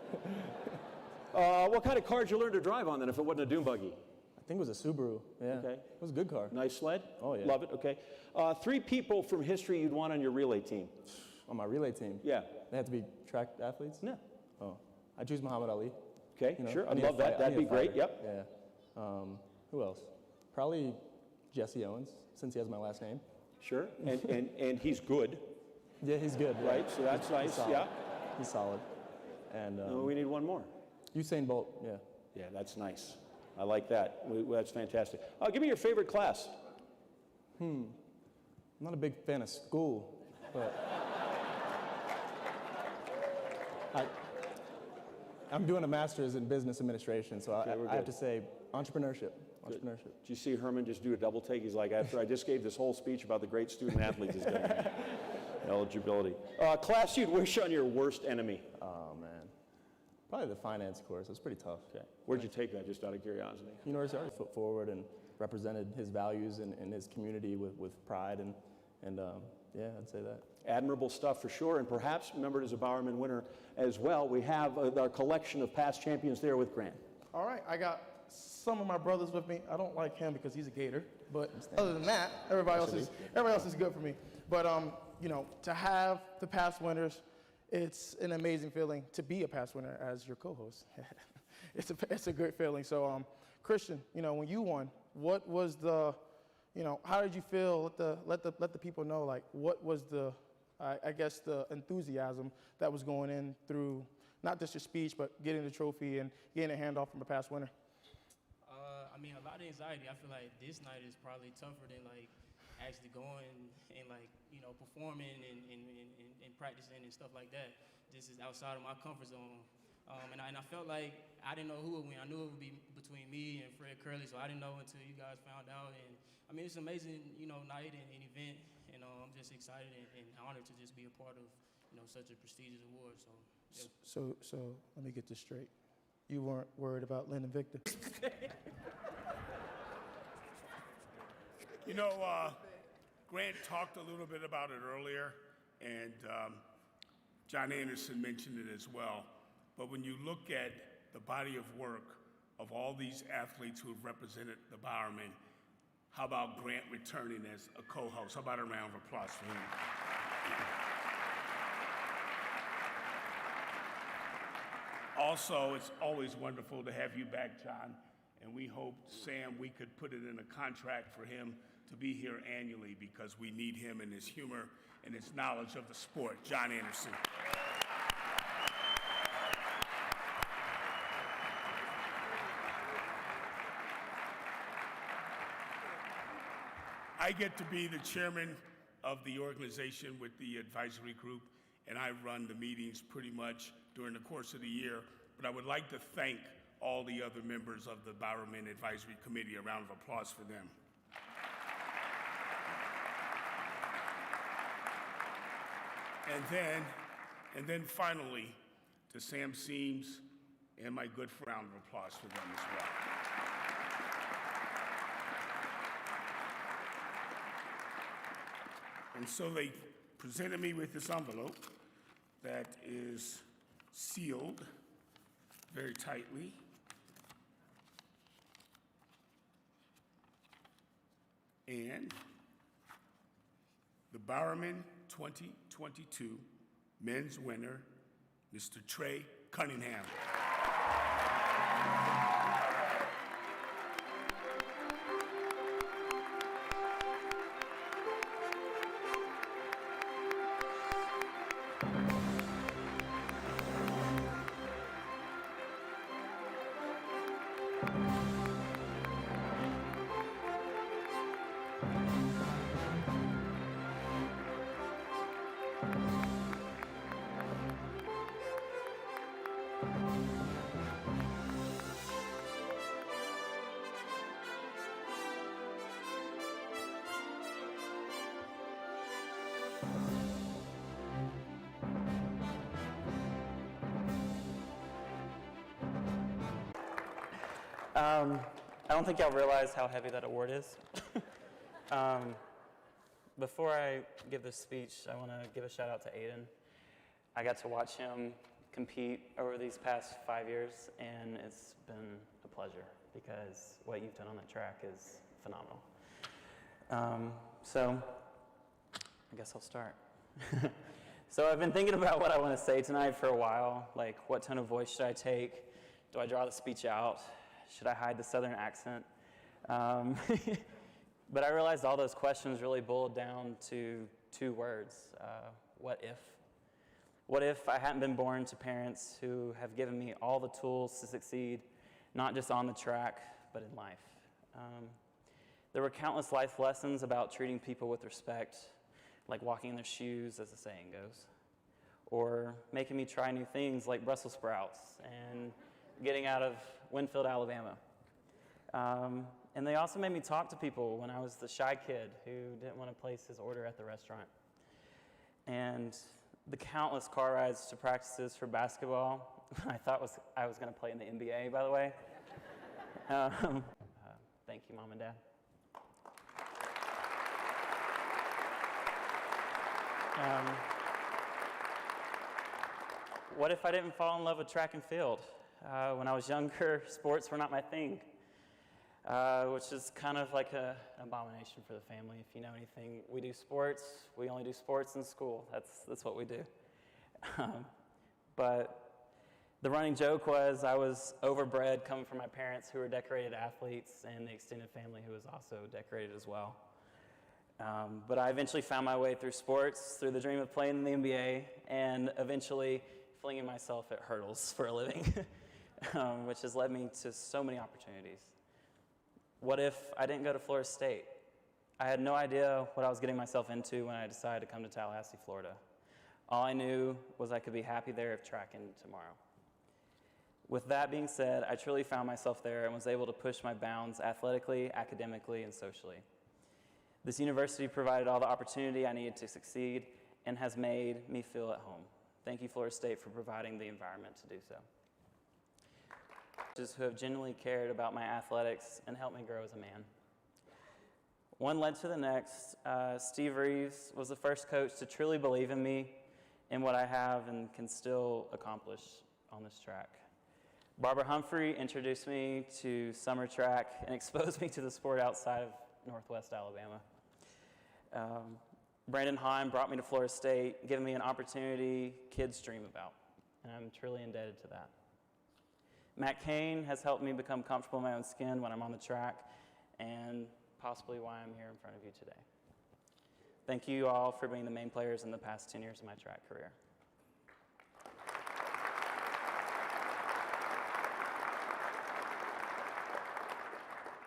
What kind of car did you learn to drive on then if it wasn't a dune buggy? I think it was a Subaru, yeah. Okay. It was a good car. Nice sled? Oh, yeah. Love it, okay. 3 people from history you'd want on your relay team. On my relay team? Yeah. They have to be track athletes? Yeah. Oh, I choose Muhammad Ali. Okay, sure, I'd love that. That'd be great, yep. Yeah. Who else? Probably Jesse Owens, since he has my last name. Sure, and he's good. Yeah, he's good. Right, so that's nice, solid. yeah. He's solid. And we need one more. Usain Bolt, yeah. Yeah, that's nice. I like that. That's fantastic. Give me your favorite class. I'm not a big fan of school, but I'm doing a master's in business administration, so I have to say entrepreneurship. Entrepreneurship. Did you see Herman just do a double take? He's like, after I just gave this whole speech about the great student athletes he's got. Eligibility. Class you'd wish on your worst enemy. Oh, man. Probably the finance course. It was pretty tough. Okay. Where'd you take that, just out of curiosity? University already put forward and represented his values and his community with pride, and yeah, I'd say that. Admirable stuff for sure, and perhaps remembered as a Bowerman winner as well. We have our collection of past champions there with Grant. All right, I got some of my brothers with me. I don't like him because he's a Gator, but other than that, everybody else is good for me. But you know, to have the past winners, it's an amazing feeling to be a past winner as your co-host. It's a great feeling. So Christian, you know, when you won, what was the, you know, how did you feel? Let the people know, like, what was the, I guess, the enthusiasm that was going in through not just your speech, but getting the trophy and getting a handoff from a past winner? I mean, a lot of anxiety. I feel like this night is probably tougher than, like, actually going and, like, you know, performing and practicing and stuff like that. This is outside of my comfort zone. And I felt like I didn't know who would win. I knew it would be between me and Fred Curley, so I didn't know until you guys found out. And I mean, it's an amazing, you know, night and event, and I'm just excited and honored to just be a part of, you know, such a prestigious award. So, yeah. So let me get this straight. You weren't worried about Lyndon Victor? You know, Grant talked a little bit about it earlier, and John Anderson mentioned it as well. But when you look at the body of work of all these athletes who have represented the Bowerman, how about Grant returning as a co-host? How about a round of applause for him? Also, it's always wonderful to have you back, John, and we hope, Sam, we could put it in a contract for him to be here annually because we need him and his humor and his knowledge of the sport. John Anderson. I get to be the chairman of the organization with the advisory group, and I run the meetings pretty much during the course of the year. But I would like to thank all the other members of the Bowerman Advisory Committee. A round of applause for them. And then finally, to Sam Seams and my good friend, a round of applause for them as well. And so they presented me with this envelope that is sealed very tightly. And the Bowerman 2022 men's winner, Mr. Trey Cunningham. I don't think y'all realize how heavy that award is. Before I give this speech, I want to give a shout out to Aiden. I got to watch him compete over these past 5 years, and it's been a pleasure because what you've done on the track is phenomenal. So I guess I'll start. So I've been thinking about what I want to say tonight for a while, like what tone of voice should I take? Do I draw the speech out? Should I hide the Southern accent? But I realized all those questions really boiled down to two words. What if? What if I hadn't been born to parents who have given me all the tools to succeed, not just on the track, but in life? There were countless life lessons about treating people with respect, like walking in their shoes, as the saying goes, or making me try new things like Brussels sprouts and getting out of Winfield, Alabama. And they also made me talk to people when I was the shy kid who didn't want to place his order at the restaurant. And the countless car rides to practices for basketball, I thought I was going to play in the NBA, by the way. Thank you, Mom and Dad. What if I didn't fall in love with track and field? When I was younger, sports were not my thing, which is kind of like an abomination for the family. If you know anything, we do sports. We only do sports in school. That's what we do. But the running joke was I was overbred coming from my parents who were decorated athletes and the extended family who was also decorated as well. But I eventually found my way through sports, through the dream of playing in the NBA, and eventually flinging myself at hurdles for a living, which has led me to so many opportunities. What if I didn't go to Florida State? I had no idea what I was getting myself into when I decided to come to Tallahassee, Florida. All I knew was I could be happy there if track ended tomorrow. With that being said, I truly found myself there and was able to push my bounds athletically, academically, and socially. This university provided all the opportunity I needed to succeed and has made me feel at home. Thank you, Florida State, for providing the environment to do so. Who have genuinely cared about my athletics and helped me grow as a man. One led to the next. Steve Reeves was the first coach to truly believe in me and what I have and can still accomplish on this track. Barbara Humphrey introduced me to summer track and exposed me to the sport outside of Northwest Alabama. Brandon Heim brought me to Florida State, giving me an opportunity kids dream about, and I'm truly indebted to that. Matt Cain has helped me become comfortable in my own skin when I'm on the track, and possibly why I'm here in front of you today. Thank you all for being the main players in the past 10 years of my track career.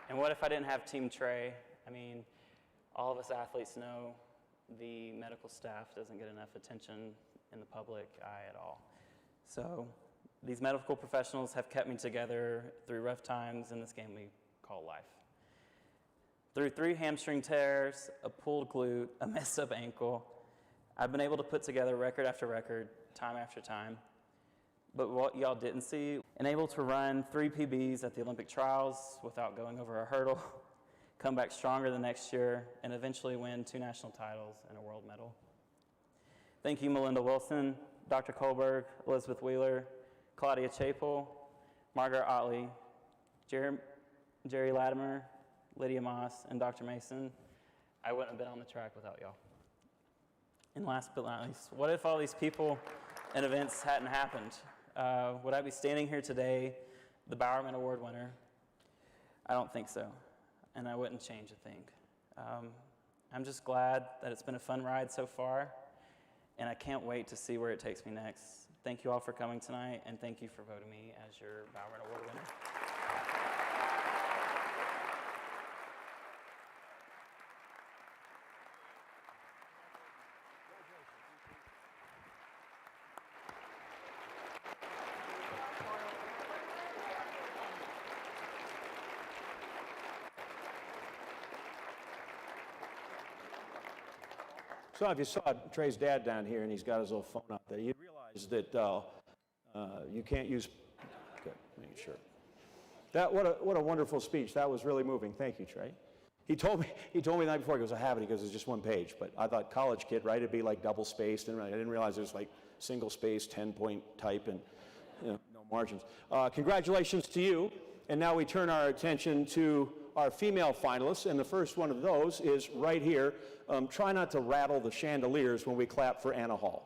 And what if I didn't have Team Trey? I mean, all of us athletes know the medical staff doesn't get enough attention in the public eye at all. So these medical professionals have kept me together through rough times in this game we call life. Through 3 hamstring tears, a pulled glute, a messed up ankle, I've been able to put together record after record, time after time. But what y'all didn't see, and able to run 3 PBs at the Olympic trials without going over a hurdle, come back stronger the next year, and eventually win 2 national titles and a world medal. Thank you, Melinda Wilson, Dr. Kohlberg, Elizabeth Wheeler, Claudia Chapel, Margaret Otley, Jerry Latimer, Lydia Moss, and Dr. Mason. I wouldn't have been on the track without y'all. And last but not least, what if all these people and events hadn't happened? Would I be standing here today, the Bowerman Award winner? I don't think so, and I wouldn't change a thing. I'm just glad that it's been a fun ride so far, and I can't wait to see where it takes me next. Thank you all for coming tonight, and thank you for voting me as your Bowerman Award winner. So if you saw Trey's dad down here and he's got his little phone out there, you realize that you can't use, okay, make sure. What a wonderful speech. That was really moving. Thank you, Trey. He told me the night before, he goes, I have it. He goes, it's just 1 page. But I thought college kid, right? It'd be like double spaced. And I didn't realize it was like single space, 10-point type and no margins. Congratulations to you. And now we turn our attention to our female finalists, and the first one of those is right here. Try not to rattle the chandeliers when we clap for Anna Hall.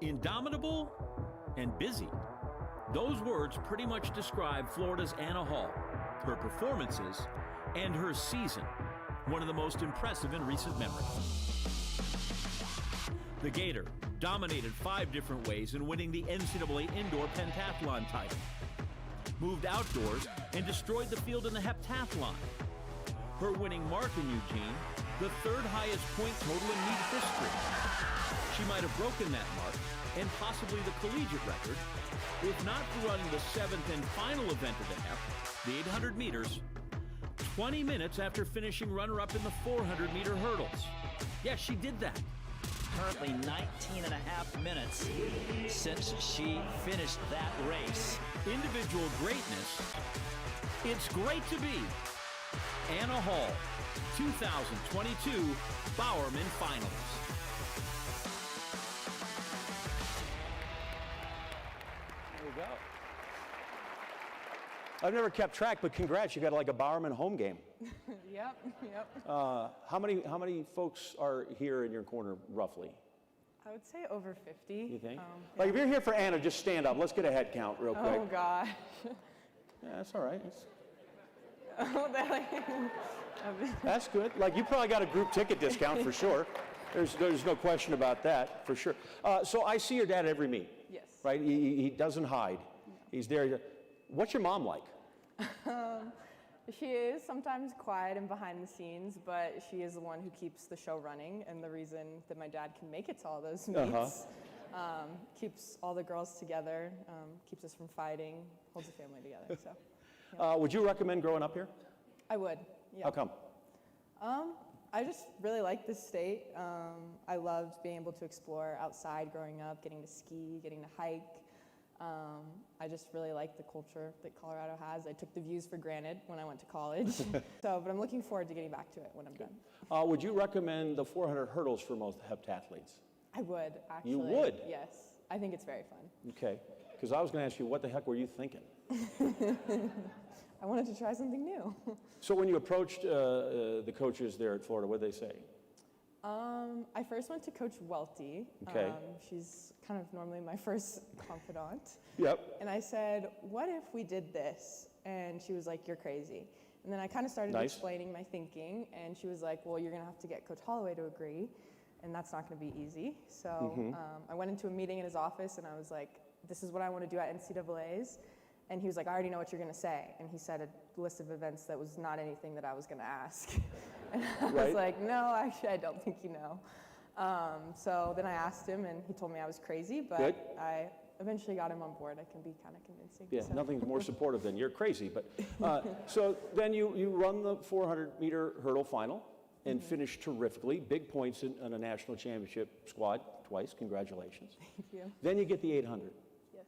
Indomitable and busy. Those words pretty much describe Florida's Anna Hall, her performances, and her season, one of the most impressive in recent memory. The Gator dominated 5 different ways in winning the NCAA Indoor Pentathlon title. moved outdoors and destroyed the field in the heptathlon. Her winning mark in Eugene, the third highest point total in meet history. She might have broken that mark and possibly the collegiate record, if not for running the seventh and final event of the HEP, the 800 meters, 20 minutes after finishing runner-up in the 400-meter hurdles. Yes, she did that. Currently 19 and a half minutes since she finished that race. Individual greatness. It's great to be Anna Hall, 2022 Bowerman finalist. There you go. I've never kept track, but congrats, you got like a Bowerman home game. Yep. How many folks are here in your corner, roughly? I would say over 50. You think? Like if you're here for Anna, just stand up. Let's get a head count real quick. Oh, gosh. Yeah, that's all right. Oh, That's good. Like you probably got a group ticket discount for sure. There's no question about that, for sure. So I see your dad at every meet. Yes. Right? He doesn't hide. No. He's there. What's your mom like? She is sometimes quiet and behind the scenes, but she is the one who keeps the show running and the reason that my dad can make it to all those meets. Keeps all the girls together, keeps us from fighting, holds the family together. So, yeah. Would you recommend growing up here? I would. Yeah. How come? I just really like this state. I loved being able to explore outside growing up, getting to ski, getting to hike. I just really like the culture that Colorado has. I took the views for granted when I went to college. But I'm looking forward to getting back to it when I'm done. Would you recommend the 400 hurdles for most hepathletes? I would, actually. You would? Yes. I think it's very fun. Okay. Because I was going to ask you, what the heck were you thinking? I wanted to try something new. So when you approached the coaches there at Florida, what did they say? I first went to Coach Welty. Okay. She's kind of normally my first confidant. Yep. And I said, what if we did this? And she was like, you're crazy. And then I kind of started explaining my thinking, and she was like, well, you're going to have to get Coach Holloway to agree, and that's not going to be easy. So I went into a meeting in his office, and I was like, this is what I want to do at NCAAs. And he was like, I already know what you're going to say. And he said a list of events that was not anything that I was going to ask. And I was like, no, actually, I don't think you know. So then I asked him, and he told me I was crazy, but I eventually got him on board. I can be kind of convincing. Yeah, so. Nothing's more supportive than you're crazy. But so then you run the 400-meter hurdle final and finish terrifically. Big points in a national championship squad twice. Congratulations. Thank you. Then you get the 800. Yes.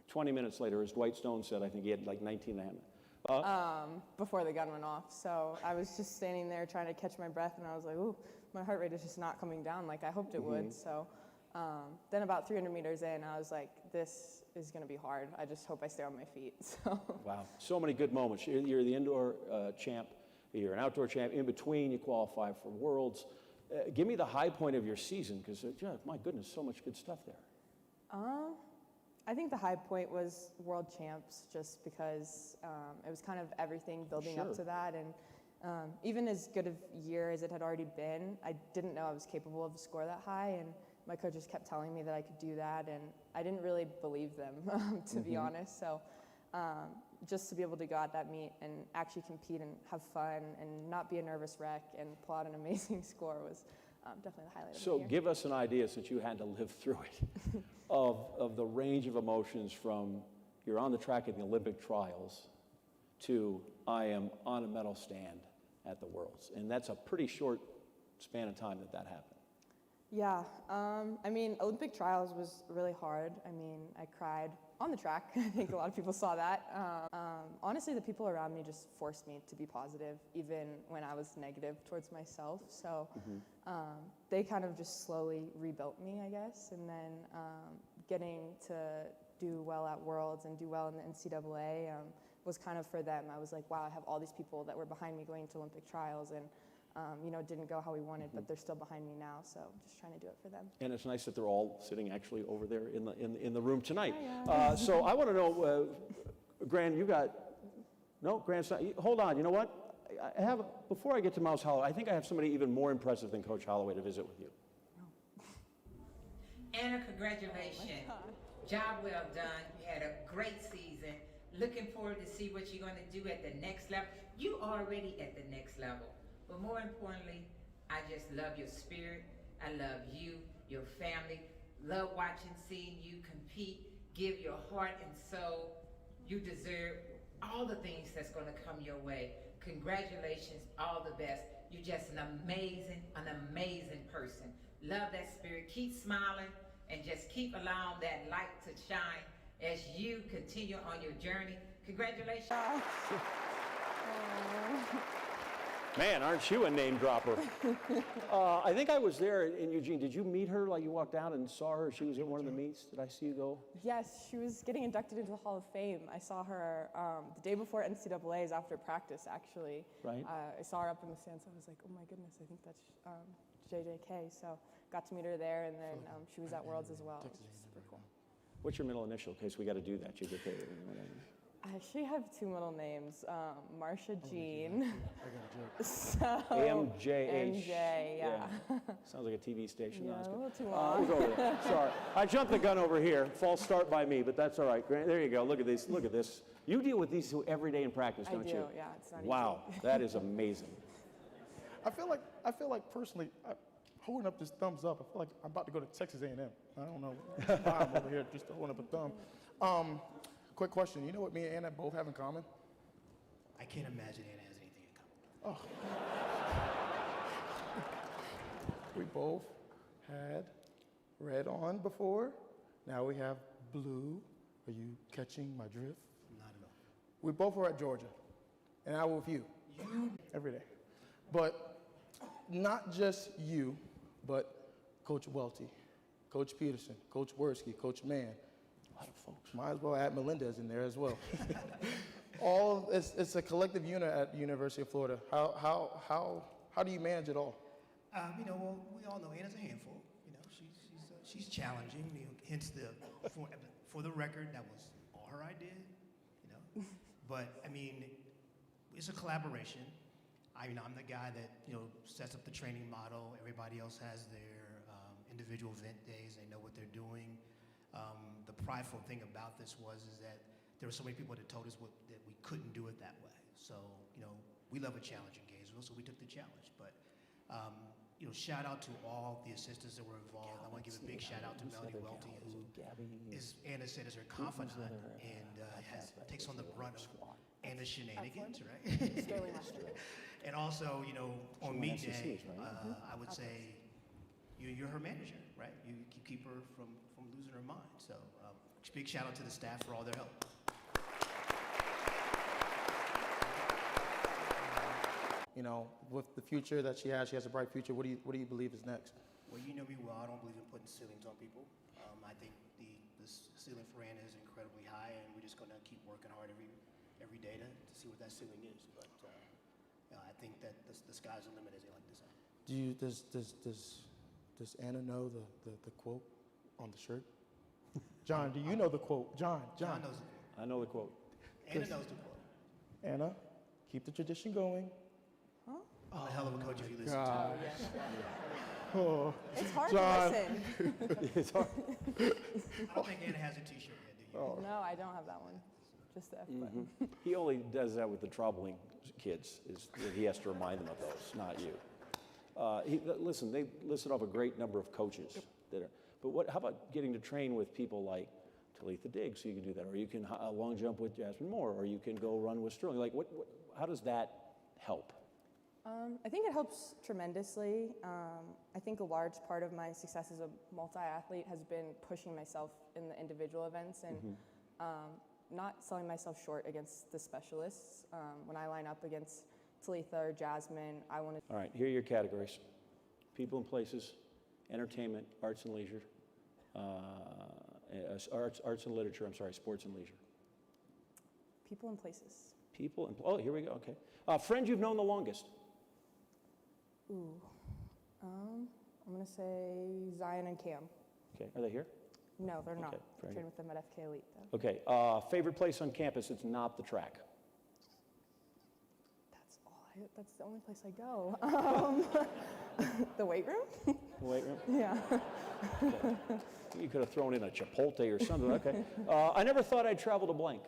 20 minutes later, as Dwight Stone said, I think he had like 19 and a half. Before the gun went off. So I was just standing there trying to catch my breath, and I was like, ooh, my heart rate is just not coming down like I hoped it would. So then about 300 meters in, I was like, this is going to be hard. I just hope I stay on my feet. So. Wow. So many good moments. You're the indoor champ. You're an outdoor champ. In between, you qualify for Worlds. Give me the high point of your season, because, my goodness, so much good stuff there. I think the high point was World Champs, just because it was kind of everything building up to that. And even as good of a year as it had already been, I didn't know I was capable of a score that high. And my coaches kept telling me that I could do that. And I didn't really believe them, to be honest. So just to be able to go out that meet and actually compete and have fun and not be a nervous wreck and pull out an amazing score was definitely the highlight of the year. So give us an idea, since you had to live through it, of the range of emotions from you're on the track at the Olympic trials to I am on a medal stand at the Worlds. And that's a pretty short span of time that happened. Yeah, I mean, Olympic trials was really hard. I mean, I cried on the track. I think a lot of people saw that. Honestly, the people around me just forced me to be positive, even when I was negative towards myself. So they kind of just slowly rebuilt me, I guess. And then getting to do well at Worlds and do well in the NCAA was kind of for them. I was like, wow, I have all these people that were behind me going to Olympic trials, and it didn't go how we wanted, but they're still behind me now, so just trying to do it for them. And it's nice that they're all sitting actually over there in the room tonight. So I want to know, Gran, you got, no, Gran's not, hold on, you know what? I have, before I get to Mouse Holloway, I think I have somebody even more impressive than Coach Holloway to visit with you. Anna, congratulations. Job well done. You had a great season. looking forward to see what you're going to do at the next level. You already at the next level. But more importantly, I just love your spirit. I love you, your family. Love watching, seeing you compete. Give your heart and soul. You deserve all the things that's going to come your way. Congratulations, all the best. You're just an amazing person. Love that spirit. Keep smiling and just keep allowing that light to shine as you continue on your journey. Congratulations. Man, aren't you a name dropper? I think I was there in Eugene. Did you meet her? Like you walked down and saw her? She was at one of the meets. Did I see you go? Yes, she was getting inducted into the Hall of Fame. I saw her the day before NCAA's after practice, actually. Right. I saw her up in the stands. I was like, oh my goodness, I think that's JJK. So got to meet her there, and then she was at Worlds as well, which is super cool. What's your middle initial? In case we got to do that. JJK. I actually have two middle names, Marsha Jean. So, AMJH. MJ, yeah. Sounds like a TV station. Yeah, No, that's a good. little too long. We'll go with it. Sorry. I jumped the gun over here. False start by me, but that's all right. Grant, there you go. Look at this. Look at this. You deal with these two every day in practice, don't you? Yeah, it's not Wow, easy. that is amazing. I feel like personally, holding up this thumbs up, I feel like I'm about to go to Texas A&M. I don't know why I'm over here just holding up a thumb. Quick question. You know what me and Anna both have in common? I can't imagine Anna has anything in common. We both had red on before. Now we have blue. Are you catching my drift? Not at all. We both were at Georgia, and I will with you every day. But not just you, but Coach Welty, Coach Peterson, Coach Worski, Coach Mann. A lot of folks. Might as well add Melendez in there as well. It's a collective unit at the University of Florida. How do you manage it all? Well, we all know Anna's a handful. She's challenging. Hence for the record, that was all her idea. But it's a collaboration. I'm the guy that sets up the training model. Everybody else has their individual event days. They know what they're doing. The prideful thing about this is that there were so many people that told us that we couldn't do it that way. So we love a challenge in Gainesville, so we took the challenge. But shout out to all the assistants that were involved. I want to give a big shout out to Melody Welty, who, as Anna said, is her confidant and takes on the brunt of Anna's shenanigans, right? And also, on meet day, I would say you're her manager, right? You keep her from losing her mind. So big shout out to the staff for all their help. With the future that she has a bright future. What do you believe is next? Well, you know me well. I don't believe in putting ceilings on people. I think the ceiling for Anna is incredibly high, and we're just going to keep working hard every day to see what that ceiling is. But I think that the sky's the limit, as they like to say. Does Anna know the quote on the shirt? John, do you know the quote? John knows it. I know the quote. Anna knows the quote. Anna, keep the tradition going. I'm a hell of a coach if you listen God. to it. Oh, It's hard John. to listen. It's hard. I don't think Anna has a t-shirt yet, do you? No, I don't have that one. Just the F button. He only does that with the troubling kids. Is that he has to remind them of those, not you. Listen, they listed off a great number of coaches that are. But how about getting to train with people like Talitha Diggs, so you can do that, or you can long jump with Jasmine Moore, or you can go run with Sterling. Like, how does that help? I think it helps tremendously. I think a large part of my success as a multi-athlete has been pushing myself in the individual events and not selling myself short against the specialists. When I line up against Talitha or Jasmine, I want to... All right, here are your categories. People and places, entertainment, arts and leisure, arts and literature, sports and leisure. People and places. People and... Oh, here we go, okay. Friend you've known the longest. Ooh. I'm going to say Zion and Cam. Okay, are they here? No, they're not. Okay, I train with them at FK Elite, though. Okay, favorite place on campus that's not the track? That's the only place I go. The weight room? The weight room? Yeah. Okay. You could have thrown in a Chipotle or something. Okay. I never thought I'd travel to blank.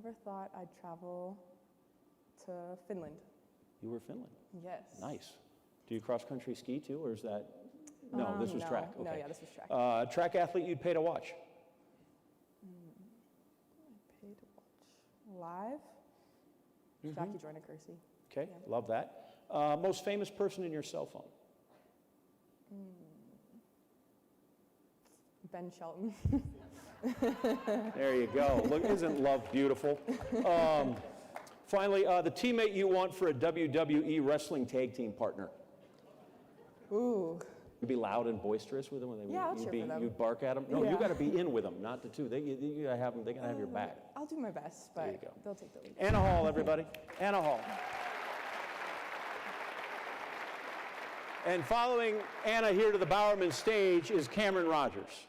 never thought I'd travel to Finland. You were Finland. Yes. Nice. Do you cross country ski too, or is that? No, this was no. track. No, Okay. yeah, this was track. Track athlete you'd pay to watch. I paid to watch live. Jackie Joyner Kersey. Okay, Yeah. love that. Most famous person in your cell phone. Ben Shelton. There you go. Look, isn't love beautiful? Finally, the teammate you want for a WWE wrestling tag team partner. Ooh. You'd be loud and boisterous with them when they Yeah, I'll cheer for them. You'd bark at them. No, you Yeah. got to be in with them, not the two. You gotta have them. They gotta have your back. I'll do my best, but There you go. they'll take the lead. Anna Hall, everybody. Anna Hall. And following Anna here to the Bowerman stage is Cameron Rogers.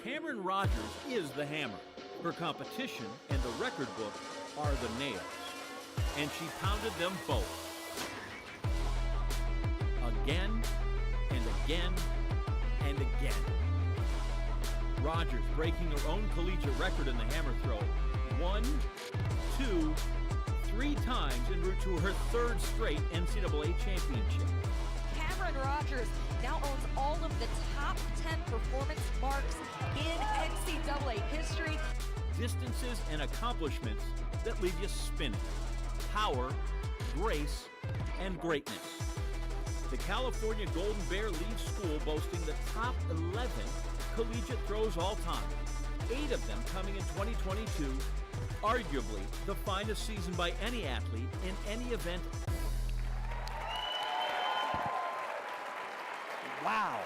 Cameron Rogers is the hammer. Her competition and the record book are the nails. And she pounded them both. Again and again and again. Rogers breaking her own collegiate record in the hammer throw 1, 2, 3 times en route to her third straight NCAA championship. Cameron Rogers now owns all of the top 10 performance marks in NCAA history. Distances and accomplishments that leave you spinning. Power, grace, and greatness. The California Golden Bear leaves school boasting the top 11 collegiate throws all time, 8 of them coming in 2022, arguably the finest season by any athlete in any event. Wow.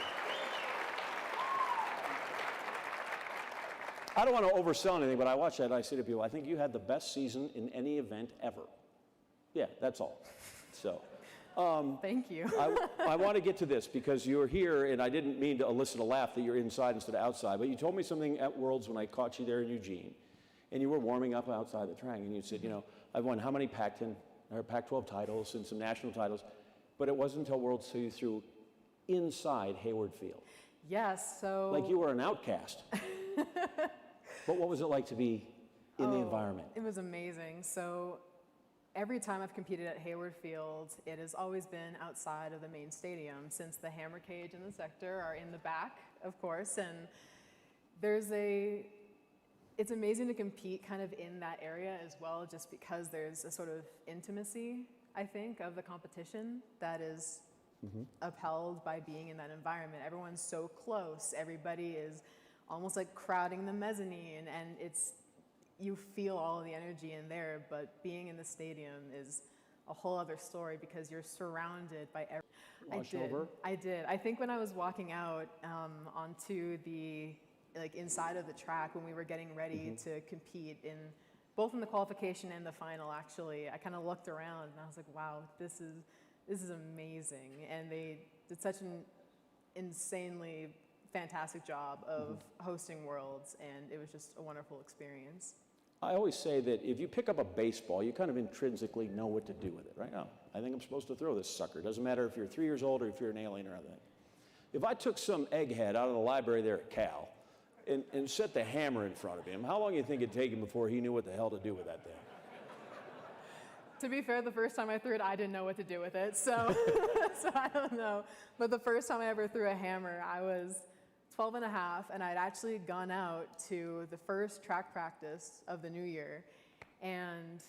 I don't want to oversell anything, but I watch that and I say to people, I think you had the best season in any event ever. Yeah, that's all. So. Thank you. I want to get to this because you're here, and I didn't mean to elicit a laugh that you're inside instead of outside, but you told me something at Worlds when I caught you there in Eugene, and you were warming up outside the track, and you said, you know, I've won how many Pac-10 or Pac-12 titles and some national titles, but it wasn't until Worlds till you threw inside Hayward Field. Yes, so... Like you were an outcast. But what was it like to be in the environment? It was amazing. So every time I've competed at Hayward Field, it has always been outside of the main stadium, since the hammer cage and the sector are in the back, of course, and it's amazing to compete kind of in that area as well, just because there's a sort of intimacy, I think, of the competition that is upheld by being in that environment. Everyone's so close, everybody is almost like crowding the mezzanine, and you feel all of the energy in there, but being in the stadium is a whole other story because you're surrounded by everyone. I did. I think when I was walking out onto the inside of the track when we were getting ready to compete in both in the qualification and the final, actually, I kind of looked around and I was like, wow, this is amazing. And they did such an insanely fantastic job of hosting Worlds, and it was just a wonderful experience. I always say that if you pick up a baseball, you kind of intrinsically know what to do with it, right? Oh, I think I'm supposed to throw this sucker. Doesn't matter if you're 3 years old or if you're an alien or anything. If I took some egghead out of the library there at Cal and set the hammer in front of him, how long do you think it'd take him before he knew what the hell to do with that thing? To be fair, the first time I threw it, I didn't know what to do with it, so, so I don't know. But the first time I ever threw a hammer, I was 12 and a half, and I'd actually gone out to the first track practice of the new year. And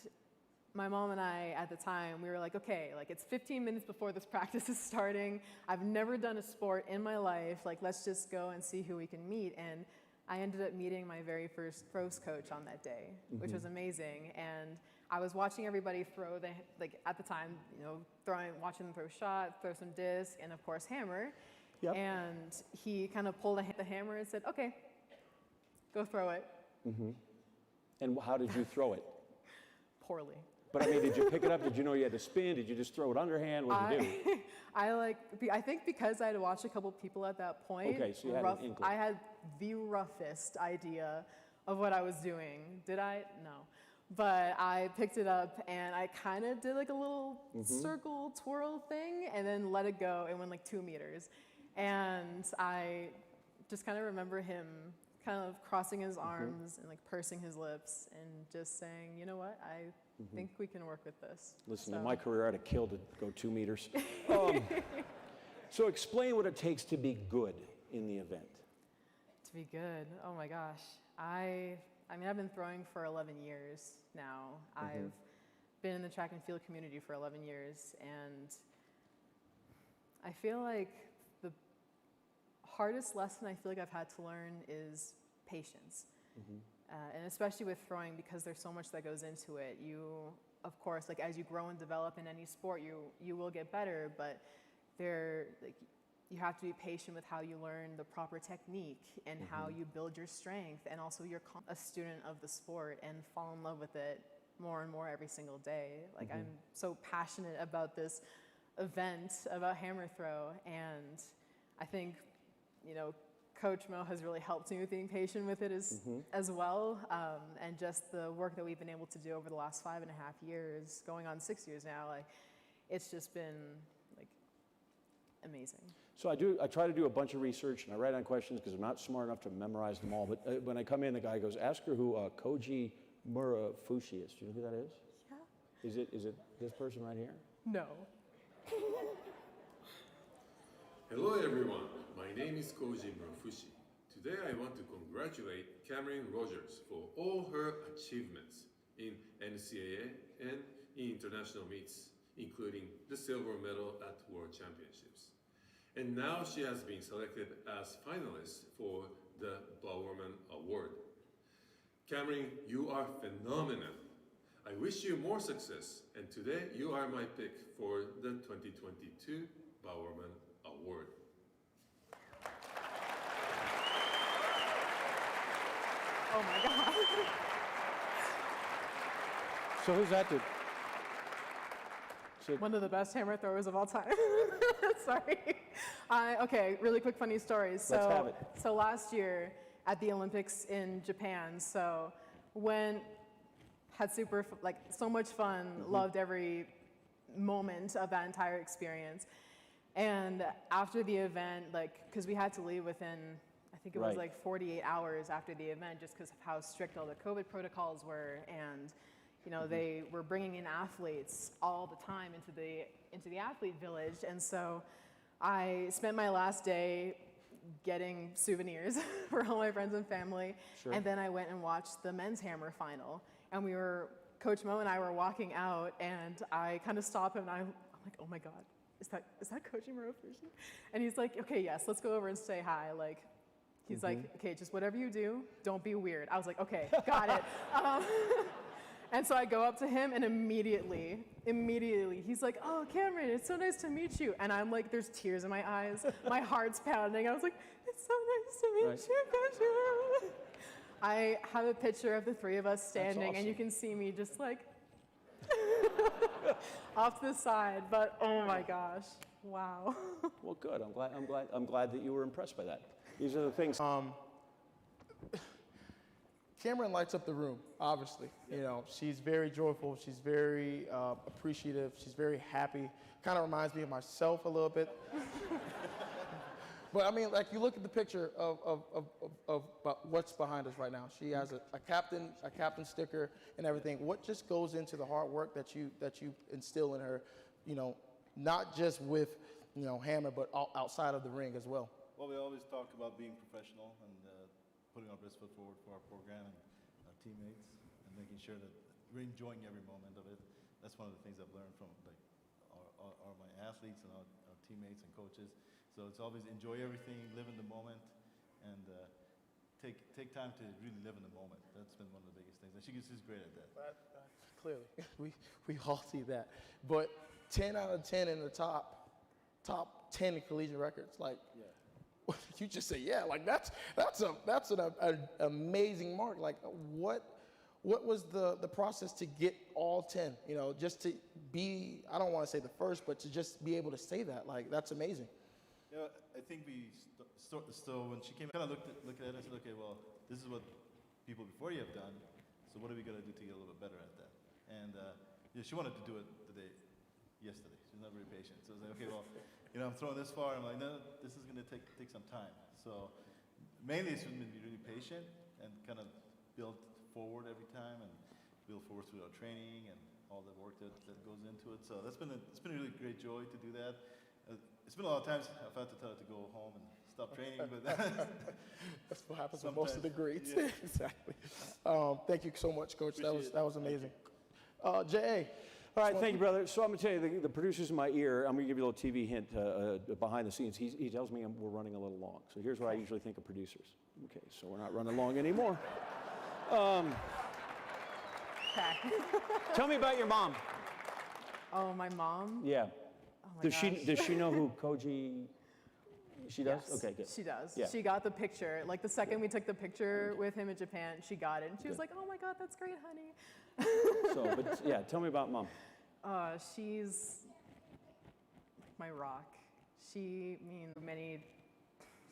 my mom and I, at the time, we were like, okay, it's 15 minutes before this practice is starting. I've never done a sport in my life. let's just go and see who we can meet. And I ended up meeting my very first throws coach on that day, which was amazing. And I was watching everybody throw at the time, watching them throw shot, throw some disc, and of course hammer. Yep. And he kind of pulled the hammer and said, okay, go throw it. And how did you throw it? Poorly. But I mean, did you pick it up? Did you know you had to spin? Did you just throw it underhand? What did you do? I think because I had watched a couple people at that point, okay, so you had an inkling. I had the roughest idea of what I was doing. Did I? No. But I picked it up and I kind of did a little circle twirl thing and then let it go. It went 2 meters. And I just kind of remember him kind of crossing his arms and like pursing his lips and just saying, you know what, I think we can work with this. Listen, So- in my career, I'd have killed to go 2 meters. So explain what it takes to be good in the event. To be good, oh my gosh. I mean, I've been throwing for 11 years now. I've been in the track and field community for 11 years, and I feel like the hardest lesson I feel like I've had to learn is patience. And especially with throwing, because there's so much that goes into it. You, of course, like as you grow and develop in any sport, you will get better, but you have to be patient with how you learn the proper technique and how you build your strength, and also you're a student of the sport and fall in love with it more and more every single day. Like I'm so passionate about this event, about hammer throw, and I think, you know, Coach Mo has really helped me with being patient with it as well, and just the work that we've been able to do over the last 5.5 years, going on 6 years now, like it's just been like amazing. So I try to do a bunch of research, and I write down questions because I'm not smart enough to memorize them all. But when I come in, the guy goes, "Ask her who Koji Murafushi is." Do you know who that is? Yeah. Is it this person right here? No. Hello everyone, my name is Koji Murafushi. Today I want to congratulate Cameron Rogers for all her achievements in NCAA and in international meets, including the silver medal at World Championships. And now she has been selected as finalist for the Bowerman Award. Cameron, you are phenomenal. I wish you more success, and today you are my pick for the 2022 Bowerman Award. Oh my God. So who's that dude? One of the best hammer throwers of all time. Sorry. Okay, really quick funny story. So, Let's have it. So last year at the Olympics in Japan, so had so much fun, loved every moment of that entire experience. And after the event, because we had to leave within, I think it was like 48 hours after the event, just because of how strict all the COVID protocols were, and you know, they were bringing in athletes all the time into the athlete village. And so I spent my last day getting souvenirs for all my friends and family. Sure. And then I went and watched the men's hammer final. And Coach Mo and I were walking out, and I kind of stopped him, and I'm like, oh my God, is that Koji Murafushi? And he's like, okay, yes, let's go over and say hi. Like, he's like, okay, just whatever you do, don't be weird. I was like, okay, got it. And so I go up to him, and immediately, he's like, oh, Cameron, it's so nice to meet you. And I'm like, there's tears in my eyes. My heart's pounding. I was like, it's so nice to meet you, Coach. I have a picture of the three of us standing, and you can see me just like off to the side. But oh my gosh, wow. Well, good. I'm glad that you were impressed by that. These are the things. Cameron lights up the room, obviously. You know, she's very joyful. She's very appreciative. She's very happy. Kind of reminds me of myself a little bit. But I mean, like, you look at the picture of what's behind us right now. She has a captain sticker and everything. What just goes into the hard work that you instill in her, you know, not just with, you know, hammer, but outside of the ring as well? Well, we always talk about being professional and putting our best foot forward for our program and our teammates, and making sure that we're enjoying every moment of it. That's one of the things I've learned from my athletes and our teammates and coaches. So it's always enjoy everything, live in the moment, and take time to really live in the moment. That's been one of the biggest things. And she's great at that. Clearly, we all see that. But 10 out of 10 in the top 10 collegiate records, like. Yeah. You just say, yeah, like that's an amazing mark. Like, what was the process to get all 10? You know, just to be, I don't want to say the first, but to just be able to say that, like, that's amazing. Yeah, I think we so when she came, kind of looked at it and said, okay, well, this is what people before you have done. So what are we gonna do to get a little bit better at that? And yeah, she wanted to do it yesterday. She's not very patient. So I was like, okay, well, you know, I'm throwing this far. I'm like, no, this is going to take some time. So mainly it's been really patient and kind of build forward every time and build forward through our training and all the work that goes into it. So it's been a really great joy to do that. It's been a lot of times I've had to tell her to go home and stop training, but that's what happens with most of the greats. Yeah. Exactly. Thank you so much, Coach. That was amazing. J.A. All right, thank you, brother. So I'm going to tell you, the producer's in my ear. I'm going to give you a little TV hint behind the scenes. He tells me we're running a little long. So here's what I usually think of producers. Okay, so we're not running long anymore. Tell me about your mom. Oh, my mom? Yeah. Oh my Does she know who Koji? She does? Yes, Okay, good. she does. Yeah. She got the picture. Like the second we took the picture with him in Japan, she got it. And she was Good. like, oh my God, that's great, honey. So, but yeah, tell me about mom. She's like my rock. She means many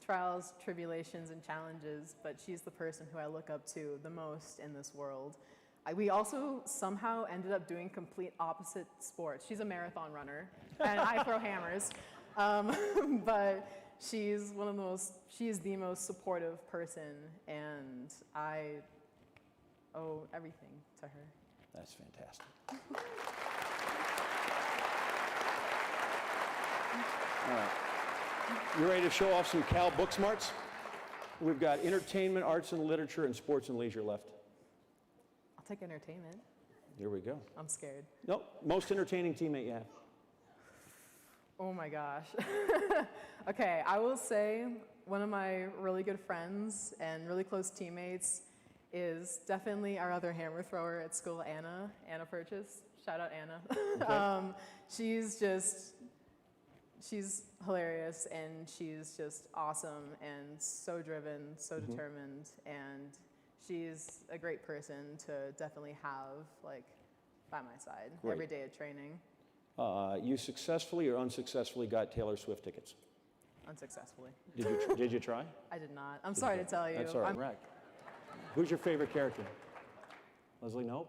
trials, tribulations, and challenges, but she's the person who I look up to the most in this world. We also somehow ended up doing complete opposite sports. She's a marathon runner, and I throw hammers. But she's the most supportive person, and I owe everything to her. That's fantastic. All right. You ready to show off some Cal book smarts? We've got entertainment, arts and literature, and sports and leisure left. I'll take entertainment. Here we go. I'm scared. Nope. Most entertaining teammate you have. Oh my gosh. Okay, I will say one of my really good friends and really close teammates is definitely our other hammer thrower at school, Anna Purchase. Shout out Anna. Okay. She's hilarious and she's just awesome and so driven, so determined, and she's a great person to definitely have like by my side Great. every day of training. You successfully or unsuccessfully got Taylor Swift tickets. Unsuccessfully. Did you try? I did not. I'm sorry to tell you. That's all right. Right. Who's your favorite character? Leslie Knope?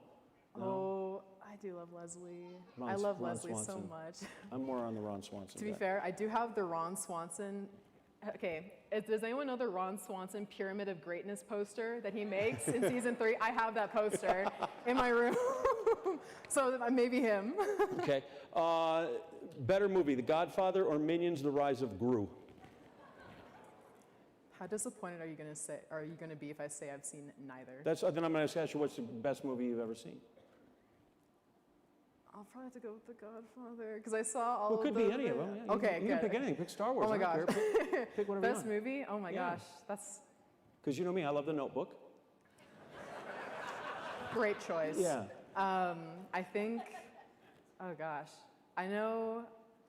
No? Oh, I do love Leslie. I Ron love Leslie so Swanson. much. I'm more on the Ron Swanson. To be guy. fair, I do have the Ron Swanson. Okay, does anyone know the Ron Swanson Pyramid of Greatness poster that he makes in season 3? I have that poster in my room. So maybe him. Okay. Better movie, The Godfather or Minions: The Rise of Gru? How disappointed are you going to be if I say I've seen neither? Then I'm going to ask you, what's the best movie you've ever seen? I'll probably have to go with The Godfather because I saw all Well, it of could be any of them. Yeah. Okay, you good. can pick anything. Pick Star Wars. Oh my I don't gosh. care. Pick whatever you Best want. movie? Oh my Yeah. gosh, that's Because you know me, I love The Notebook. great choice. Yeah. I think, oh gosh, I know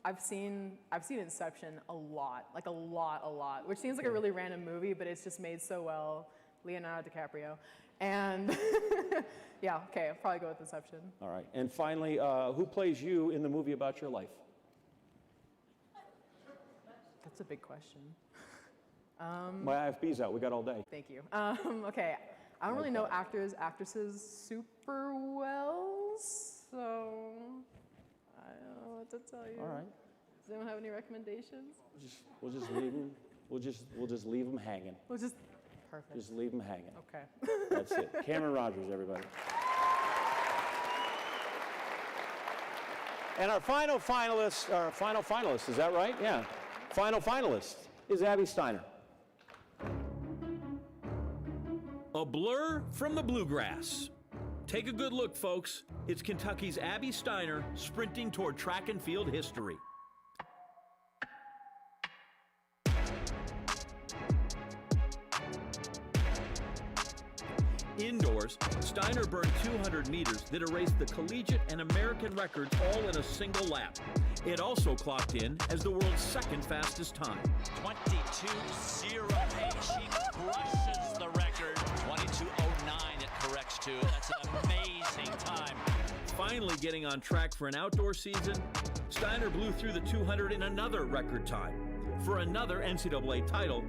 I've seen Inception a lot, which seems like a really random movie, but it's just made so well. Leonardo DiCaprio. And yeah, okay, I'll probably go with Inception. All right. And finally, who plays you in the movie about your life? That's a big question. My IFB's out. We got all day. Thank you. Okay, I don't really know actors, actresses super well, so I don't know what to tell you. All right. Does anyone have any recommendations? We'll just leave them. We'll just leave them hanging. We'll just perfect. Just leave them hanging. Okay. That's it. Cameron Rogers, everybody. And our final finalist, is that right? Yeah. Final finalist is Abby Steiner. A blur from the bluegrass. Take a good look, folks. It's Kentucky's Abby Steiner sprinting toward track and field history. Indoors, Steiner burned 200 meters that erased the collegiate and American records all in a single lap. It also clocked in as the world's second fastest time. 22.08. She crushes the record. 22.09 it corrects to. That's an amazing time. Finally getting on track for an outdoor season, Steiner blew through the 200 in another record time for another NCAA title,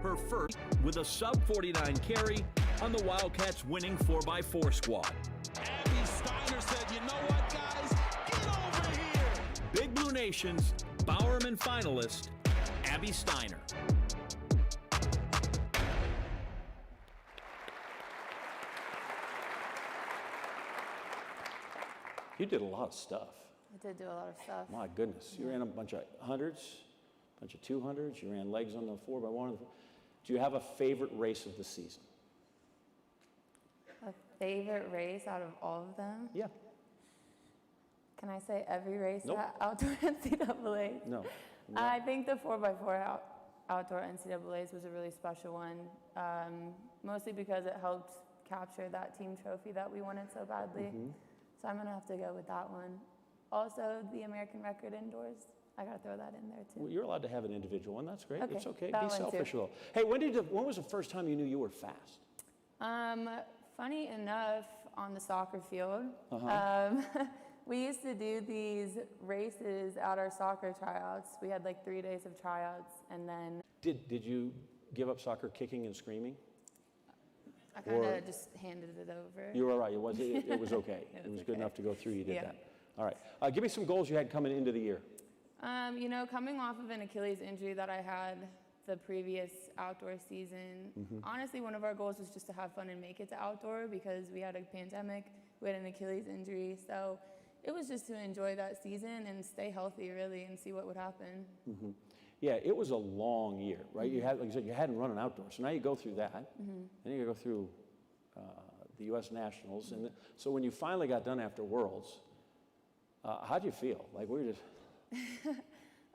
her first with a sub-49 carry on the Wildcats' winning 4x4 squad. Abby Steiner said, you know what, guys? Get over here. Big Blue Nation's Bowerman finalist, Abby Steiner. You did a lot of stuff. I did do a lot of stuff. My goodness. You ran a bunch of hundreds, a bunch of 200s. You ran legs on the 4x1. Do you have a favorite race of the season? A favorite race out of all of them? Yeah. Can I say every race Nope. at outdoor NCAAs? No. I think the 4x4 outdoor NCAAs was a really special one, mostly because it helped capture that team trophy that we wanted so badly. So I'm gonna have to go with that one. Also, the American record indoors. I gotta throw that in there too. Well, you're allowed to have an individual one. That's great. Okay, It's okay. that Be one too. selfish though. Hey, when was the first time you knew you were fast? Funny enough, on the soccer field, we used to do these races at our soccer tryouts. We had like 3 days of tryouts, and then Did you give up soccer kicking and screaming? I kind Or- of just handed it over. You were all right. It was okay. It was good enough to go through. You did Yeah. that. All right. Give me some goals you had coming into the year. You know, coming off of an Achilles injury that I had the previous outdoor season, honestly, one of our goals was just to have fun and make it to outdoor because we had a pandemic, we had an Achilles injury. So it was just to enjoy that season and stay healthy, really, and see what would happen. Yeah, it was a long year, right? You had, like you said, you hadn't run an outdoor, so now you go through that. Then you go through the U.S. Nationals, and so when you finally got done after Worlds, how'd you feel? Like we were just.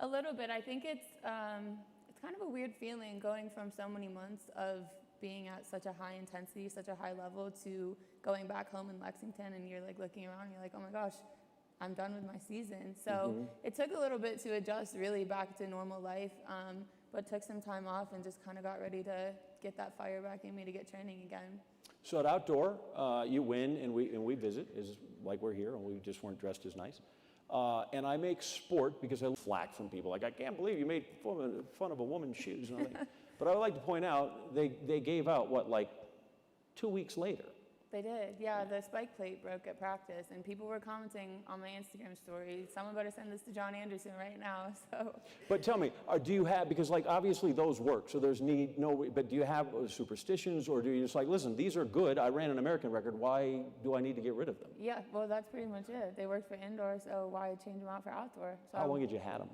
A little bit. I think it's kind of a weird feeling going from so many months of being at such a high intensity, such a high level, to going back home in Lexington, and you're like looking around, and you're like, oh my gosh, I'm done with my season. So it took a little bit to adjust really back to normal life, but took some time off and just kind of got ready to get that fire back in me to get training again. So at outdoor, you win, and we visit, is like we're here, and we just weren't dressed as nice. And I make sport because I flack from people. Like, I can't believe you made fun of a woman's shoes. And but I would like to point out, they gave out, what, like 2 weeks later? They did, yeah. The spike plate broke at practice, and people were commenting on my Instagram story, someone better send this to John Anderson right now, so. But tell me, do you have, because like obviously those work, so there's but do you have superstitions, or do you just like, listen, these are good, I ran an American record, why do I need to get rid of them? Yeah, well, that's pretty much it. They worked for indoor, so why change them out for outdoor? So How long had you had them?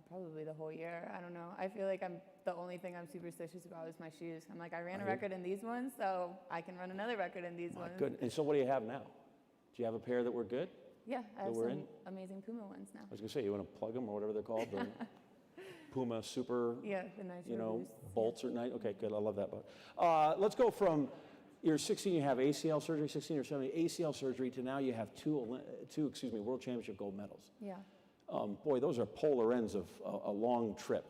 probably the whole year. I don't know. I feel like the only thing I'm superstitious about is my shoes. I'm like, I ran a record in these ones, so I can run another record in these ones. Good. And so what do you have now? Do you have a pair that were good? Yeah, I have we're some in? amazing Puma ones now. I was gonna say, you want to plug them or whatever they're called? The Puma Super. Yeah, the nice Boost. bolts or nice. Okay, good. I love that. Let's go from you're 16, you have ACL surgery, 16 or 17 ACL surgery, to now you have two World Championship gold medals. Yeah. Boy, those are polar ends of a long trip.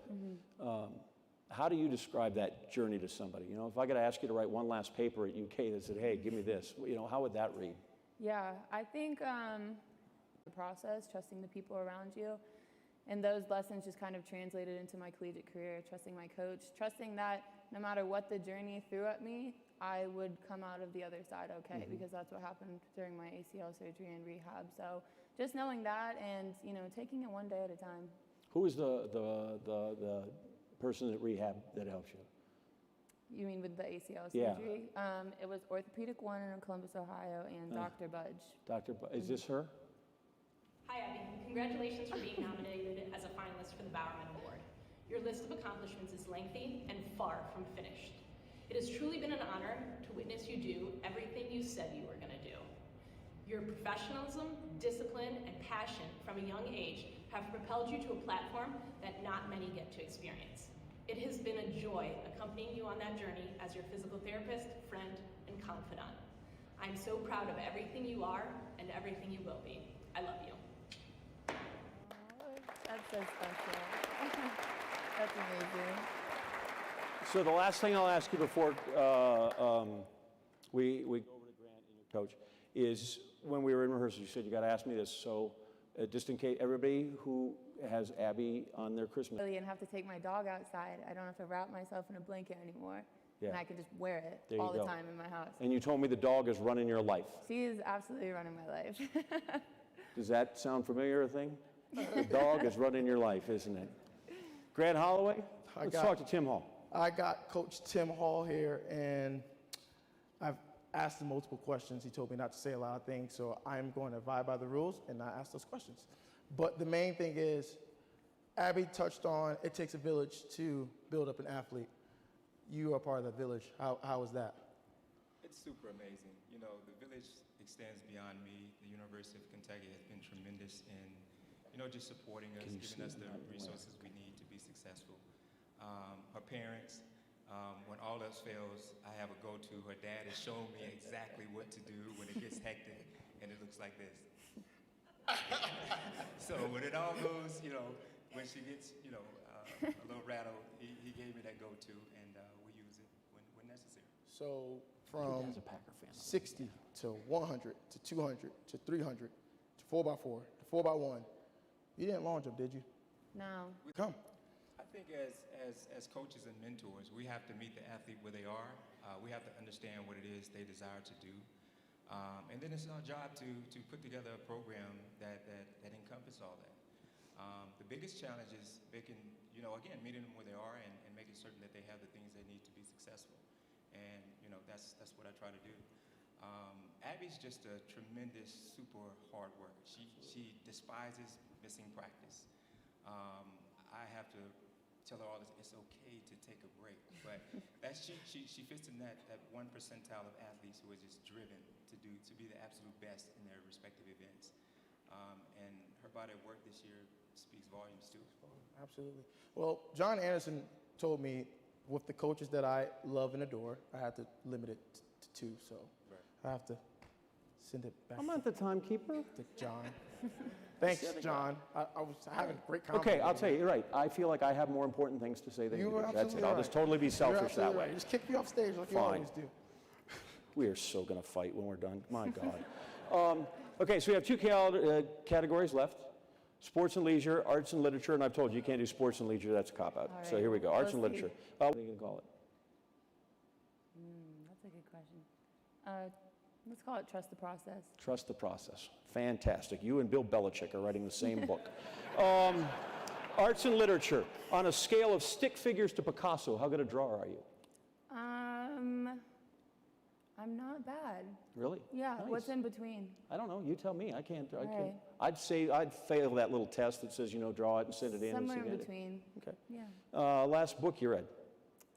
How do you describe that journey to somebody? You know, if I got to ask you to write one last paper at UK that said, "Hey, give me this," you know, how would that read? Yeah, I think the process, trusting the people around you, and those lessons just kind of translated into my collegiate career, trusting my coach, trusting that no matter what the journey threw at me, I would come out of the other side okay, because that's what happened during my ACL surgery and rehab. So just knowing that, and you know, taking it one day at a time. Who is the person at rehab that helps you? You mean with the ACL Yeah. surgery? It was Orthopedic One in Columbus, Ohio, and Dr. Budge. Is this her? Hi, Abby. Congratulations for being nominated as a finalist for the Bowerman Award. Your list of accomplishments is lengthy and far from finished. It has truly been an honor to witness you do everything you said you were going to do. Your professionalism, discipline, and passion from a young age have propelled you to a platform that not many get to experience. It has been a joy accompanying you on that journey as your physical therapist, friend, and confidant. I'm so proud of everything you are and everything you will be. I love you. That's so special. That's amazing. So the last thing I'll ask you before we go over to Grant and your coach is, when we were in rehearsal, you said you got to ask me this. So just in case, everybody who has Abby on their Christmas. And have to take my dog outside. I don't have to wrap myself in a blanket anymore. Yeah. And I can just wear it There you all the go. time in my house. And you told me the dog is running your life. She is absolutely running my life. Does that sound familiar, a thing? The dog is running your life, isn't it? Grant Holloway, let's talk to Tim Hall. I got Coach Tim Hall here, and asked him multiple questions. He told me not to say a lot of things, so I'm going to abide by the rules and not ask those questions. But the main thing is, Abby touched on it takes a village to build up an athlete. You are part of the village. How is that? It's super amazing. You know, the village extends beyond me. The University of Kentucky has been tremendous in, you know, just supporting us, giving us the resources we need to be successful. Her parents, when all else fails, I have a go-to. Her dad has shown me exactly what to do when it gets hectic, and it looks like this. So when it all goes, you know, when she gets, you know, a little rattled, he gave me that go-to, and we use it when necessary. So from 60 to 100 to 200 to 300 to 4x4 to 4x1, you didn't long jump, did you? No. Come. I think as coaches and mentors, we have to meet the athlete where they are. We have to understand what it is they desire to do. And then it's our job to put together a program that encompasses all that. The biggest challenge is making, you know, again, meeting them where they are and making certain that they have the things they need to be successful. And, you know, that's what I try to do. Abby's just a tremendous, super hard worker. She despises missing practice. I have to tell her all this, it's okay to take a break. But she fits in that 1 percentile of athletes who are just driven to be the absolute best in their respective events. And her body of work this year speaks volumes too. Absolutely. Well, John Anderson told me with the coaches that I love and adore, I had to limit it to 2, so I have to send it back. I'm not the timekeeper. To John. Thanks, John. I was having a great conversation. Okay, I'll tell you, you're right. I feel like I have more important things to say than you do. That's it. I'll just totally be You're selfish that absolutely way. right. Just kick me off stage like you Fine. always do. We are so going to fight when we're done. My God. Okay, so we have 2 categories left. Sports and leisure, arts and literature, and I've told you you can't do sports and leisure, that's a cop-out. All So right. here we go, arts and Let's see. literature. What are you going to call it? That's a good question. Let's call it Trust the Process. Trust the process. Fantastic. You and Bill Belichick are writing the same book. Arts and literature. On a scale of stick figures to Picasso, how good a drawer are you? I'm not bad. Really? Yeah, Nice. what's in between? I don't know. You tell me. I can't. All right. I'd say I'd fail that little test that says, you know, draw it and send it in. Somewhere and see in if you between. get it. Yeah. Okay. Last book you read?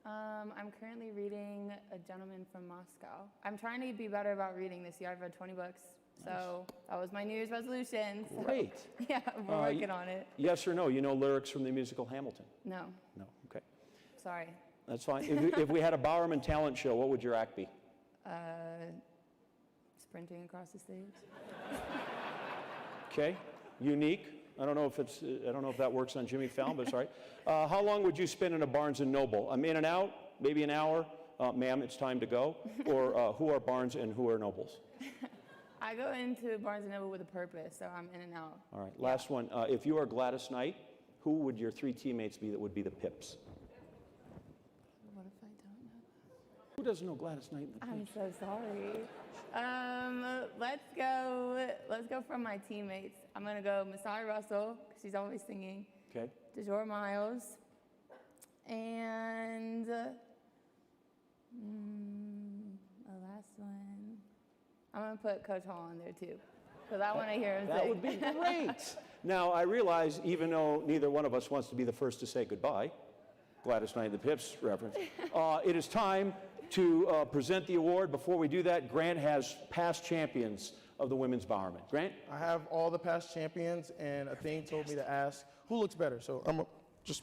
I'm currently reading A Gentleman from Moscow. I'm trying to be better about reading this year. I've read 20 books. So that was my New Year's resolution. So, Great. Yeah, we're working on it. Yes or no? You know lyrics from the musical Hamilton? No, No. Okay. sorry. That's fine. If we had a Bowerman talent show, what would your act be? Sprinting across the stage. Okay. Unique. I don't know if that works on Jimmy Fallon, but it's all right. How long would you spend in a Barnes and Noble? I'm in and out, maybe an hour. Ma'am, it's time to go. Or who are Barnes and who are Nobles? I go into Barnes & Noble with a purpose, so I'm in and out. All right. Last one. If you are Gladys Knight, who would your 3 teammates be that would be the Pips? What if I don't know? Who doesn't know Gladys Knight and the I'm Pips? so sorry. Let's go from my teammates. I'm gonna go Masai Russell, because she's always singing. Okay. DeJour Miles. And the last one. I'm gonna put Coach Hall in there too, because I want to hear him That sing. would be great. Now, I realize, even though neither one of us wants to be the first to say goodbye, Gladys Knight and the Pips reference, it is time to present the award. Before we do that, Grant has past champions of the women's Bowerman. Grant? I have all the past champions, and Athene told me to ask who looks better. So I'm going to just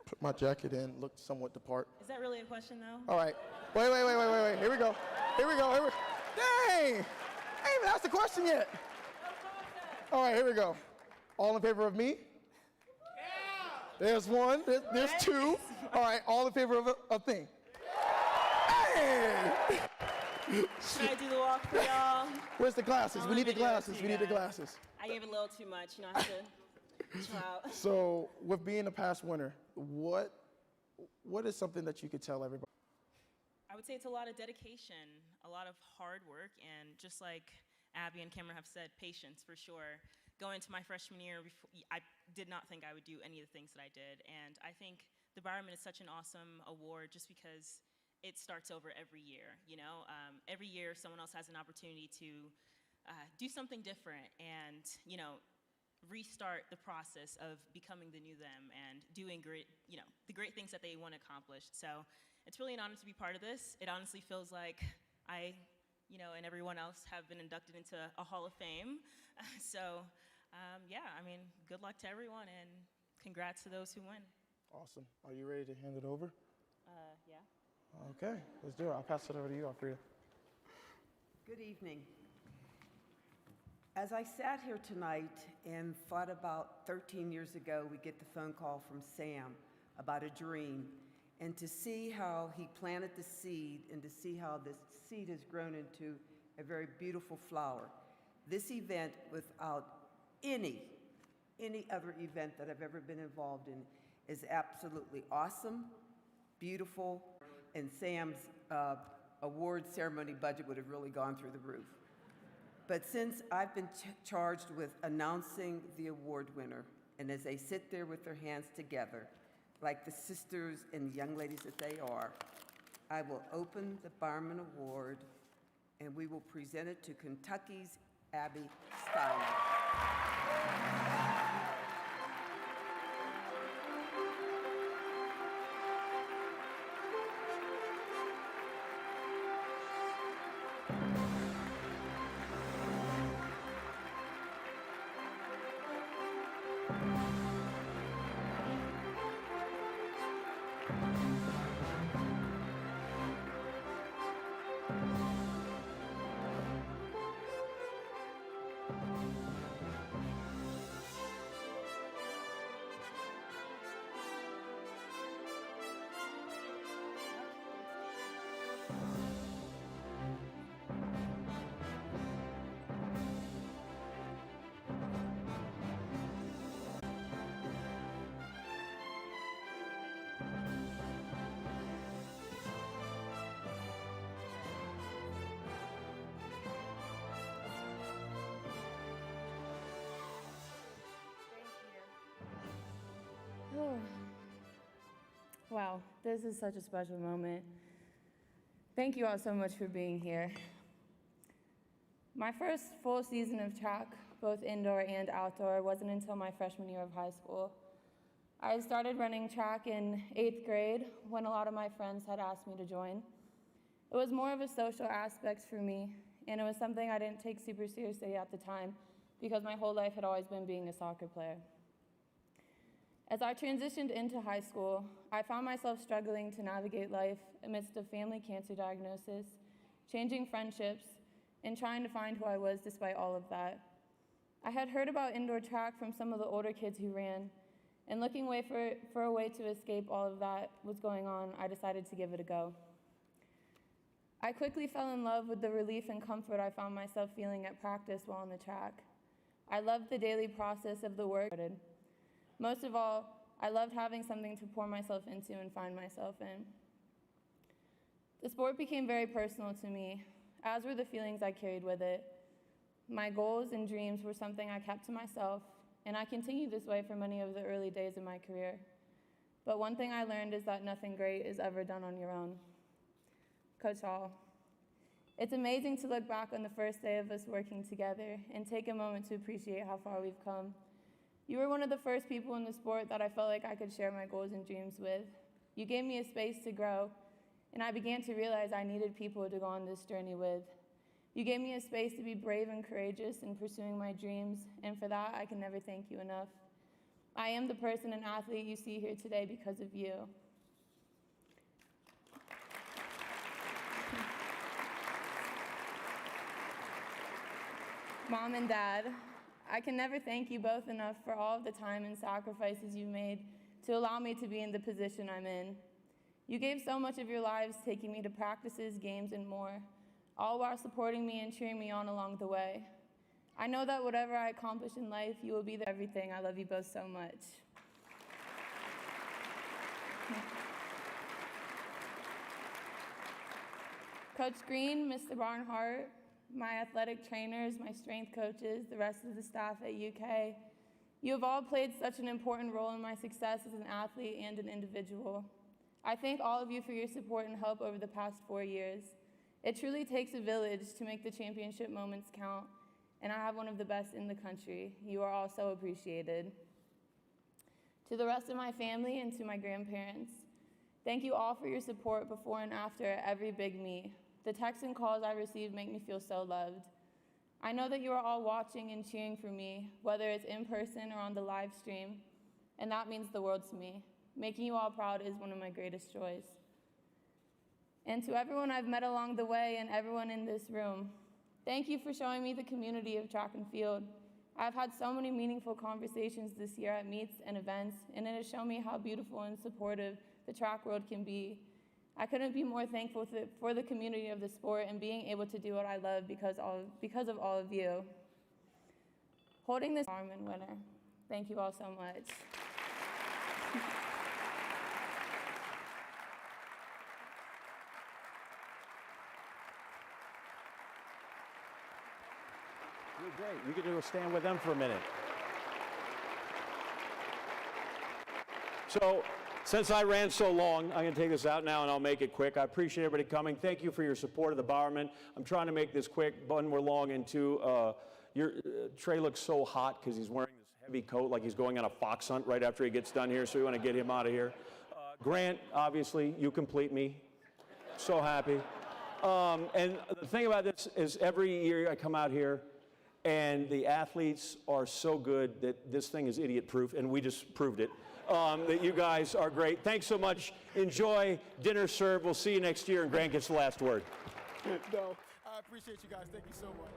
put my jacket in, look somewhat depart. Is that really a question, though? All right. Wait. Here we go. Dang! I ain't even asked the question yet. All right, here we go. All in favor of me? There's 1. There's 2. All right, all in favor of a thing. Hey! Should I do the walk for y'all? Where's the glasses? We need the glasses. We need the glasses. I gave a little too much, you know, I have to chill out. So, with being a past winner, what is something that you could tell everybody? I would say it's a lot of dedication, a lot of hard work, and just like Abby and Cameron have said, patience for sure. Going into my freshman year, I did not think I would do any of the things that I did, and I think the Bowerman is such an awesome award just because it starts over every year, you know? Every year, someone else has an opportunity to do something different and, you know, restart the process of becoming the new them and doing great, you know, the great things that they want to accomplish. So it's really an honor to be part of this. It honestly feels like I, you know, and everyone else have been inducted into a Hall of Fame. So, yeah, I mean, good luck to everyone and congrats to those who win. Awesome. Are you ready to hand it over? Yeah. Okay, let's do it. I'll pass it over to you, Alfreda. Good evening. As I sat here tonight and thought about 13 years ago, we get the phone call from Sam about a dream, and to see how he planted the seed and to see how this seed has grown into a very beautiful flower. This event, without any other event that I've ever been involved in, is absolutely awesome, beautiful, and Sam's award ceremony budget would have really gone through the roof. But since I've been charged with announcing the award winner, and as they sit there with their hands together, like the sisters and young ladies that they are, I will open the Bowerman Award and we will present it to Kentucky's Abby Steiner. Wow, this is such a special moment. Thank you all so much for being here. My first full season of track, both indoor and outdoor, wasn't until my freshman year of high school. I started running track in 8th grade when a lot of my friends had asked me to join. It was more of a social aspect for me, and it was something I didn't take super seriously at the time because my whole life had always been being a soccer player. As I transitioned into high school, I found myself struggling to navigate life amidst a family cancer diagnosis, changing friendships, and trying to find who I was despite all of that. I had heard about indoor track from some of the older kids who ran, and looking for a way to escape all of that was going on, I decided to give it a go. I quickly fell in love with the relief and comfort I found myself feeling at practice while on the track. I loved the daily process of the work. Most of all, I loved having something to pour myself into and find myself in. The sport became very personal to me, as were the feelings I carried with it. My goals and dreams were something I kept to myself, and I continued this way for many of the early days of my career. But one thing I learned is that nothing great is ever done on your own. Coach Hall, it's amazing to look back on the first day of us working together and take a moment to appreciate how far we've come. You were one of the first people in the sport that I felt like I could share my goals and dreams with. You gave me a space to grow, and I began to realize I needed people to go on this journey with. You gave me a space to be brave and courageous in pursuing my dreams, and for that, I can never thank you enough. I am the person and athlete you see here today because of you. Mom and Dad, I can never thank you both enough for all of the time and sacrifices you've made to allow me to be in the position I'm in. You gave so much of your lives taking me to practices, games, and more, all while supporting me and cheering me on along the way. I know that whatever I accomplish in life, you will be there for everything. I love you both so much. Coach Green, Mr. Barnhart, my athletic trainers, my strength coaches, the rest of the staff at UK, you have all played such an important role in my success as an athlete and an individual. I thank all of you for your support and help over the past 4 years. It truly takes a village to make the championship moments count, and I have one of the best in the country. You are all so appreciated. To the rest of my family and to my grandparents, thank you all for your support before and after every big meet. The texts and calls I receive make me feel so loved. I know that you are all watching and cheering for me, whether it's in person or on the live stream, and that means the world to me. Making you all proud is one of my greatest joys. And to everyone I've met along the way and everyone in this room, thank you for showing me the community of track and field. I've had so many meaningful conversations this year at meets and events, and it has shown me how beautiful and supportive the track world can be. I couldn't be more thankful for the community of the sport and being able to do what I love because of all of you. Holding this Bowerman winner, thank you all so much. You're great. You get to stand with them for a minute. So, since I ran so long, I'm going to take this out now and I'll make it quick. I appreciate everybody coming. Thank you for your support of the Bowerman. I'm trying to make this quick. One, we're long into Trey looks so hot because he's wearing this heavy coat like he's going on a fox hunt right after he gets done here, so we want to get him out of here. Grant, obviously, you complete me. So happy. And the thing about this is every year I come out here, and the athletes are so good that this thing is idiot-proof, and we just proved it, that you guys are great. Thanks so much. Enjoy dinner served. We'll see you next year, and Grant gets the last word. No, I appreciate you guys. Thank you so much.